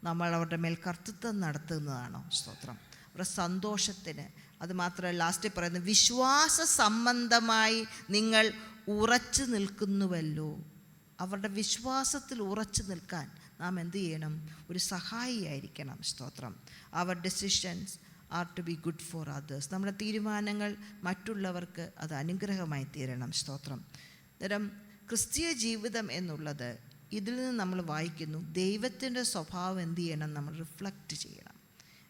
നമ്മൾ അവരുടെ മേൽ കർത്തൃത്വം നടത്തുന്നതാണോ? സ്തോത്രം. അവരുടെ സന്തോഷത്തിന്, അത് മാത്രമല്ല ലാസ്റ്റ് പറയുന്നത്, വിശ്വാസ സംബന്ധമായി നിങ്ങൾ ഉറച്ചു നിൽക്കുന്നുവല്ലോ. അവരുടെ വിശ്വാസത്തിൽ ഉറച്ചു നിൽക്കാൻ നാം എന്ത് ചെയ്യണം? ഒരു സഹായിയായിരിക്കണം. സ്തോത്രം. Our decisions are to be good for others. നമ്മുടെ തീരുമാനങ്ങൾ മറ്റുള്ളവർക്ക് അത് അനുഗ്രഹമായി തീരണം. സ്തോത്രം. അന്നേരം ക്രിസ്തീയ ജീവിതം എന്നുള്ളത്, ഇതിൽ നിന്ന് നമ്മൾ വായിക്കുന്നു, ദൈവത്തിൻ്റെ സ്വഭാവം എന്ത് ചെയ്യണം? നമ്മൾ റിഫ്ലക്റ്റ് ചെയ്യണം.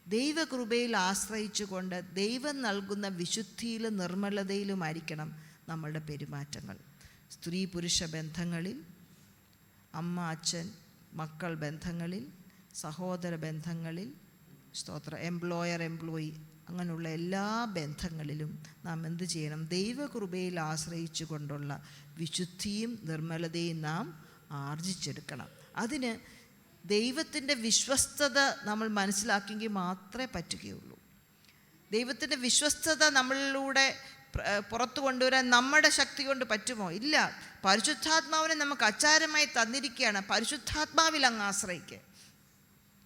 ദൈവകൃപയിൽ ആശ്രയിച്ചുകൊണ്ട് ദൈവം നൽകുന്ന വിശുദ്ധിയിലും നിർമ്മലതയിലുമായിരിക്കണം നമ്മളുടെ പെരുമാറ്റങ്ങൾ. സ്ത്രീ പുരുഷ ബന്ധങ്ങളിൽ, അമ്മ അച്ഛൻ മക്കൾ ബന്ധങ്ങളിൽ, സഹോദര ബന്ധങ്ങളിൽ, സ്തോത്രം, എംപ്ലോയർ എംപ്ലോയി, അങ്ങനെയുള്ള എല്ലാ ബന്ധങ്ങളിലും നാം എന്ത് ചെയ്യണം? ദൈവകൃപയിൽ ആശ്രയിച്ചു കൊണ്ടുള്ള വിശുദ്ധിയും നിർമ്മലതയും നാം ആർജിച്ചെടുക്കണം. അതിന് ദൈവത്തിൻ്റെ വിശ്വസ്തത നമ്മൾ മനസ്സിലാക്കിയെങ്കിൽ മാത്രമേ പറ്റുകയുള്ളൂ. ദൈവത്തിൻ്റെ വിശ്വസ്തത നമ്മളിലൂടെ പുറത്തു കൊണ്ടുവരാൻ നമ്മുടെ ശക്തി കൊണ്ട് പറ്റുമോ? ഇല്ല. പരിശുദ്ധാത്മാവിനെ നമുക്ക് അച്ചാരമായി തന്നിരിക്കുകയാണ്. പരിശുദ്ധാത്മാവിൽ അങ്ങ് ആശ്രയിക്കുക.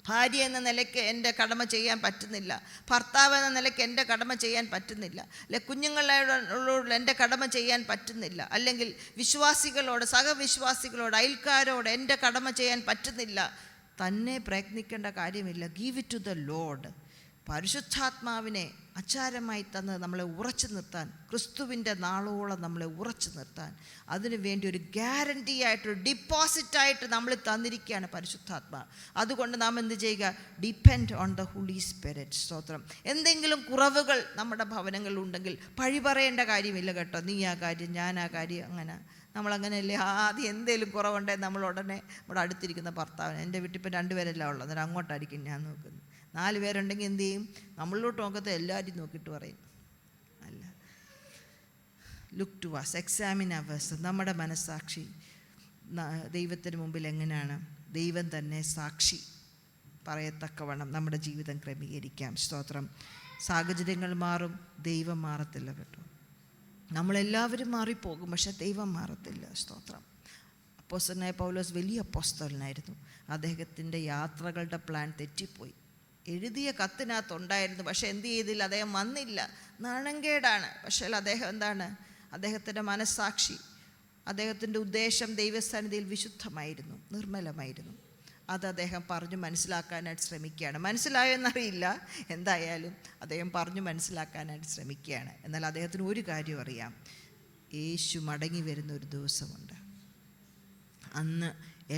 ഭാര്യ എന്ന നിലയ്ക്ക് എൻ്റെ കടമ ചെയ്യാൻ പറ്റുന്നില്ല, ഭർത്താവ് എന്ന നിലയ്ക്ക് എൻ്റെ കടമ ചെയ്യാൻ പറ്റുന്നില്ല, അല്ലെ കുഞ്ഞുങ്ങളോട് എൻ്റെ കടമ ചെയ്യാൻ പറ്റുന്നില്ല, അല്ലെങ്കിൽ വിശ്വാസികളോട്, സഹവിശ്വാസികളോട്, അയൽക്കാരോട് എൻ്റെ കടമ ചെയ്യാൻ പറ്റുന്നില്ല. തന്നെ പ്രയത്നിക്കേണ്ട കാര്യമില്ല. Give it to the Lord. പരിശുദ്ധാത്മാവിനെ അച്ചാരമായി തന്ന് നമ്മളെ ഉറച്ചു നിർത്താൻ, ക്രിസ്തുവിൻ്റെ നാളോളം നമ്മളെ ഉറച്ചു നിർത്താൻ, അതിനു വേണ്ടി ഒരു ഗ്യാരണ്ടി ആയിട്ടൊരു ഡിപ്പോസിറ്റായിട്ട് നമ്മൾ തന്നിരിക്കുകയാണ് പരിശുദ്ധാത്മാ. അതുകൊണ്ട് നാം എന്ത് ചെയ്യുക? Depend on the Holy Spirit. സ്തോത്രം. എന്തെങ്കിലും കുറവുകൾ നമ്മുടെ ഭവനങ്ങളിലുണ്ടെങ്കിൽ പഴി പറയേണ്ട കാര്യമില്ല കേട്ടോ. നീ ആ കാര്യം, ഞാൻ ആ കാര്യം, അങ്ങനെ നമ്മളങ്ങനെയല്ലേ. ആദ്യം എന്തെങ്കിലും കുറവുണ്ടെങ്കിൽ നമ്മൾ ഉടനെ നമ്മുടെ അടുത്തിരിക്കുന്ന ഭർത്താവിന്, എൻ്റെ വീട്ടിൽ ഇപ്പം 2 പേരല്ല ഉള്ളത്, അന്നേരം അങ്ങോട്ടായിരിക്കും ഞാൻ നോക്കുന്നത്. 4 പേരുണ്ടെങ്കിൽ എന്ത് ചെയ്യും? നമ്മളിലോട്ട് നോക്കത്തെ എല്ലാവരും നോക്കിയിട്ട് പറയും, അല്ല, look to us, examine ours. നമ്മുടെ മനസ്സാക്ഷി ദൈവത്തിന് മുമ്പിൽ എങ്ങനെയാണ്? ദൈവം തന്നെ സാക്ഷി പറയത്തക്കവണ്ണം നമ്മുടെ ജീവിതം ക്രമീകരിക്കാം. സ്തോത്രം. സാഹചര്യങ്ങൾ മാറും, ദൈവം മാറത്തില്ല കേട്ടോ. നമ്മളെല്ലാവരും മാറിപ്പോകും, പക്ഷെ ദൈവം മാറത്തില്ല. സ്തോത്രം. അപ്പോസ്തലനായ പൗലോസ് വലിയ അപ്പോസ്തലനായിരുന്നു. അദ്ദേഹത്തിൻ്റെ യാത്രകളുടെ പ്ലാൻ തെറ്റിപ്പോയി. എഴുതിയ കത്തിനകത്തുണ്ടായിരുന്നു, പക്ഷെ എന്ത് ചെയ്തില്ല, അദ്ദേഹം വന്നില്ല. നാണംകേടാണ്. പക്ഷേ അദ്ദേഹം എന്താണ്, അദ്ദേഹത്തിൻ്റെ മനസ്സാക്ഷി, അദ്ദേഹത്തിൻ്റെ ഉദ്ദേശം ദൈവസന്നിധിയിൽ വിശുദ്ധമായിരുന്നു, നിർമ്മലമായിരുന്നു. അത് അദ്ദേഹം പറഞ്ഞു മനസ്സിലാക്കാനായിട്ട് ശ്രമിക്കുകയാണ്. മനസ്സിലായോ എന്നറിയില്ല, എന്തായാലും അദ്ദേഹം പറഞ്ഞു മനസ്സിലാക്കാനായിട്ട് ശ്രമിക്കുകയാണ്. എന്നാൽ അദ്ദേഹത്തിന് ഒരു കാര്യം അറിയാം, യേശു മടങ്ങി വരുന്ന ഒരു ദിവസമുണ്ട്. അന്ന്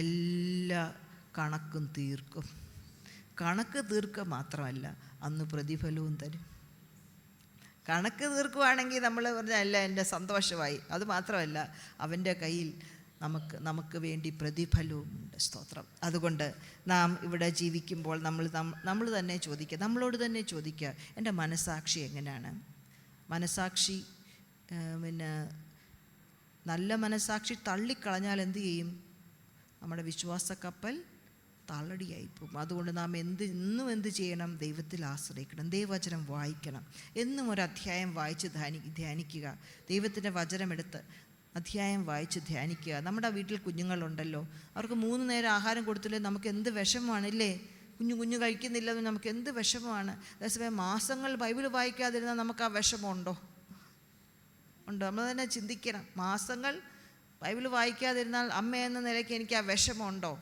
എല്ലാ കണക്കും തീർക്കും. കണക്ക് തീർക്കുക മാത്രമല്ല, അന്ന് പ്രതിഫലവും തരും. കണക്ക് തീർക്കുവാണെങ്കിൽ നമ്മൾ പറഞ്ഞാൽ അല്ല, എൻ്റെ സന്തോഷമായി. അതുമാത്രമല്ല, അവൻ്റെ കയ്യിൽ നമുക്ക് വേണ്ടി പ്രതിഫലവും ഉണ്ട്. സ്തോത്രം. അതുകൊണ്ട് നാം ഇവിടെ ജീവിക്കുമ്പോൾ നമ്മൾ തന്നെ ചോദിക്കുക, നമ്മളോട് തന്നെ ചോദിക്കുക, എൻ്റെ മനസ്സാക്ഷി എങ്ങനെയാണ്? മനസ്സാക്ഷി നല്ല മനസ്സാക്ഷി തള്ളിക്കളഞ്ഞാൽ എന്ത് ചെയ്യും? നമ്മുടെ വിശ്വാസ കപ്പൽ തള്ളടിയായി പോകും. അതുകൊണ്ട് നാം ഇന്നും എന്ത് ചെയ്യണം? ദൈവത്തിൽ ആശ്രയിക്കണം, ദൈവവചനം വായിക്കണം. എന്നും ഒരു അധ്യായം വായിച്ച് ധ്യാനിക്കുക. ദൈവത്തിൻ്റെ വചനമെടുത്ത് അധ്യായം വായിച്ച് ധ്യാനിക്കുക. നമ്മുടെ വീട്ടിൽ കുഞ്ഞുങ്ങളുണ്ടല്ലോ, അവർക്ക് 3 നേരം ആഹാരം കൊടുത്തില്ലേ നമുക്ക് എന്ത് വിഷമമാണല്ലേ? കുഞ്ഞു കഴിക്കുന്നില്ലെന്ന് നമുക്ക് എന്ത് വിഷമമാണ്. അതേസമയം മാസങ്ങൾ ബൈബിൾ വായിക്കാതിരുന്നാൽ നമുക്ക് ആ വിഷമമുണ്ടോ? ഉണ്ടോ? നമ്മൾ തന്നെ ചിന്തിക്കണം. മാസങ്ങൾ ബൈബിൾ വായിക്കാതിരുന്നാൽ അമ്മ എന്ന നിലയ്ക്ക് എനിക്ക് ആ വിഷമമുണ്ടോ?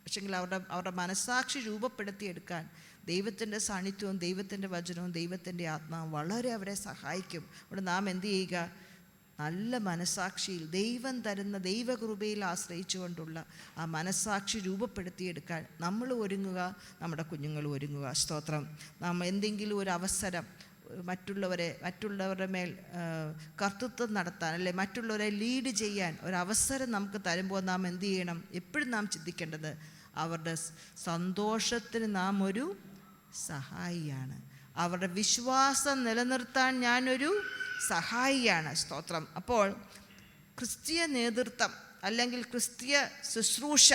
പക്ഷെങ്കിൽ അവരുടെ മനസ്സാക്ഷി രൂപപ്പെടുത്തിയെടുക്കാൻ ദൈവത്തിൻ്റെ സാന്നിധ്യവും ദൈവത്തിൻ്റെ വചനവും ദൈവത്തിൻ്റെ ആത്മാവും വളരെ അവരെ സഹായിക്കും. അവിടെ നാം എന്ത് ചെയ്യുക? നല്ല മനസ്സാക്ഷിയിൽ ദൈവം തരുന്ന ദൈവകൃപയിൽ ആശ്രയിച്ചുകൊണ്ടുള്ള ആ മനസ്സാക്ഷി രൂപപ്പെടുത്തിയെടുക്കാൻ നമ്മൾ ഒരുങ്ങുക, നമ്മുടെ കുഞ്ഞുങ്ങൾ ഒരുങ്ങുക. സ്തോത്രം. നാം എന്തെങ്കിലും ഒരു അവസരം മറ്റുള്ളവരുടെ മേൽ കർത്തൃത്വം നടത്താൻ, അല്ലെ മറ്റുള്ളവരെ ലീഡ് ചെയ്യാൻ ഒരവസരം നമുക്ക് തരുമ്പോൾ നാം എന്ത് ചെയ്യണം? എപ്പോഴും നാം ചിന്തിക്കേണ്ടത്, അവരുടെ സന്തോഷത്തിന് നാം ഒരു സഹായിയാണ്. അവരുടെ വിശ്വാസം നിലനിർത്താൻ ഞാനൊരു സഹായിയാണ്. സ്തോത്രം. അപ്പോൾ ക്രിസ്തീയ നേതൃത്വം അല്ലെങ്കിൽ ക്രിസ്തീയ ശുശ്രൂഷ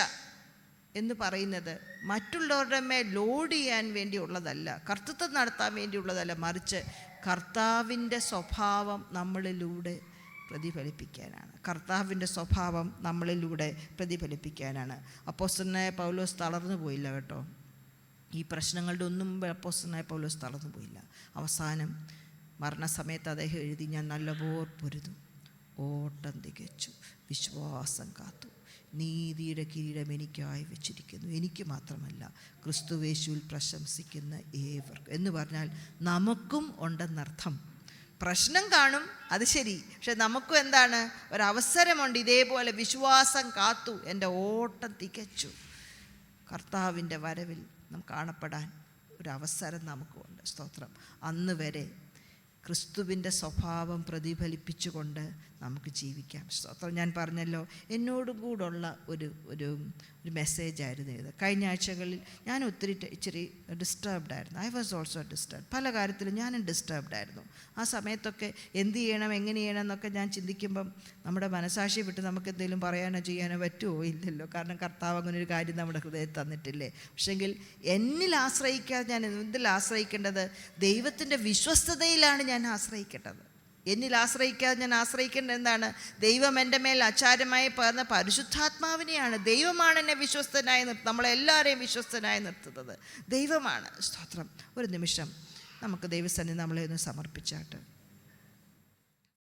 എന്ന് പറയുന്നത് മറ്റുള്ളവരുടെ മേൽ ലോഡ് ചെയ്യാൻ വേണ്ടിയുള്ളതല്ല, കർത്തൃത്വം നടത്താൻ വേണ്ടിയുള്ളതല്ല, മറിച്ച് കർത്താവിൻ്റെ സ്വഭാവം നമ്മളിലൂടെ പ്രതിഫലിപ്പിക്കാനാണ്. കർത്താവിൻ്റെ സ്വഭാവം നമ്മളിലൂടെ പ്രതിഫലിപ്പിക്കാനാണ്. അപ്പോസ്തലനായ പൗലോസ് തളർന്നു പോയില്ല കേട്ടോ. ഈ പ്രശ്നങ്ങളുടെ ഒന്നും അപ്പോസ്തലനായ പൗലോസ് തളർന്നു പോയില്ല. അവസാനം മരണസമയത്ത് അദ്ദേഹം എഴുതി, ഞാൻ നല്ലപോലെ പൊരുതു, ഓട്ടം തികച്ചു, വിശ്വാസം കാത്തു, നീതിയുടെ കിരീടം എനിക്കായി വെച്ചിരിക്കുന്നു, എനിക്ക് മാത്രമല്ല ക്രിസ്തുവേശുവിൽ പ്രശംസിക്കുന്ന ഏവർക്കും. എന്ന് പറഞ്ഞാൽ നമുക്കും ഉണ്ടെന്നർത്ഥം. പ്രശ്നം കാണും, അത് ശരി, പക്ഷെ നമുക്കും എന്താണ്? ഒരവസരമുണ്ട്. ഇതേപോലെ വിശ്വാസം കാത്തു, എൻ്റെ ഓട്ടം തികച്ചു, കർത്താവിൻ്റെ വരവിൽ നാം കാണപ്പെടാൻ ഒരവസരം നമുക്കുണ്ട്. സ്തോത്രം. അന്ന് വരെ ക്രിസ്തുവിൻ്റെ സ്വഭാവം പ്രതിഫലിപ്പിച്ചുകൊണ്ട് നമുക്ക് ജീവിക്കാം. സ്തോത്രം. ഞാൻ പറഞ്ഞല്ലോ, എന്നോടും കൂടുള്ള ഒരു മെസ്സേജായിരുന്നു ഇത്. കഴിഞ്ഞ ആഴ്ചകളിൽ ഞാൻ ഇച്ചിരി ഡിസ്റ്റർബ്ഡ് ആയിരുന്നു. I was also disturbed. പല കാര്യത്തിലും ഞാനും ഡിസ്റ്റർബ്ഡ് ആയിരുന്നു. ആ സമയത്തൊക്കെ എന്ത് ചെയ്യണം, എങ്ങനെ ചെയ്യണം എന്നൊക്കെ ഞാൻ ചിന്തിക്കുമ്പം നമ്മുടെ മനസാക്ഷി വിട്ട് നമുക്ക് എന്തെങ്കിലും പറയാനോ ചെയ്യാനോ പറ്റുമോ? ഇല്ലല്ലോ. കാരണം കർത്താവ് അങ്ങനെ ഒരു കാര്യം നമ്മുടെ ഹൃദയത്തിൽ തന്നിട്ടില്ലേ. പക്ഷെങ്കിൽ എന്നിൽ ആശ്രയിക്കാതെ ഞാൻ എന്തിൽ ആശ്രയിക്കേണ്ടത്? ദൈവത്തിൻ്റെ വിശ്വസ്തതയിലാണ് ഞാൻ ആശ്രയിക്കേണ്ടത്. എന്നിൽ ആശ്രയിക്കാതെ ഞാൻ ആശ്രയിക്കേണ്ടത് എന്താണ്? ദൈവം എൻ്റെ മേൽ അച്ചാരമായി പകർന്ന പരിശുദ്ധാത്മാവിനെയാണ്. ദൈവമാണ് എന്നെ വിശ്വസ്തനായി നമ്മളെല്ലാവരെയും വിശ്വസ്തനായി നിർത്തുന്നത് ദൈവമാണ്. സ്തോത്രം. ഒരു നിമിഷം നമുക്ക് ദൈവസന്നിധി നമ്മളെ ഒന്ന് സമർപ്പിച്ചാട്ട്.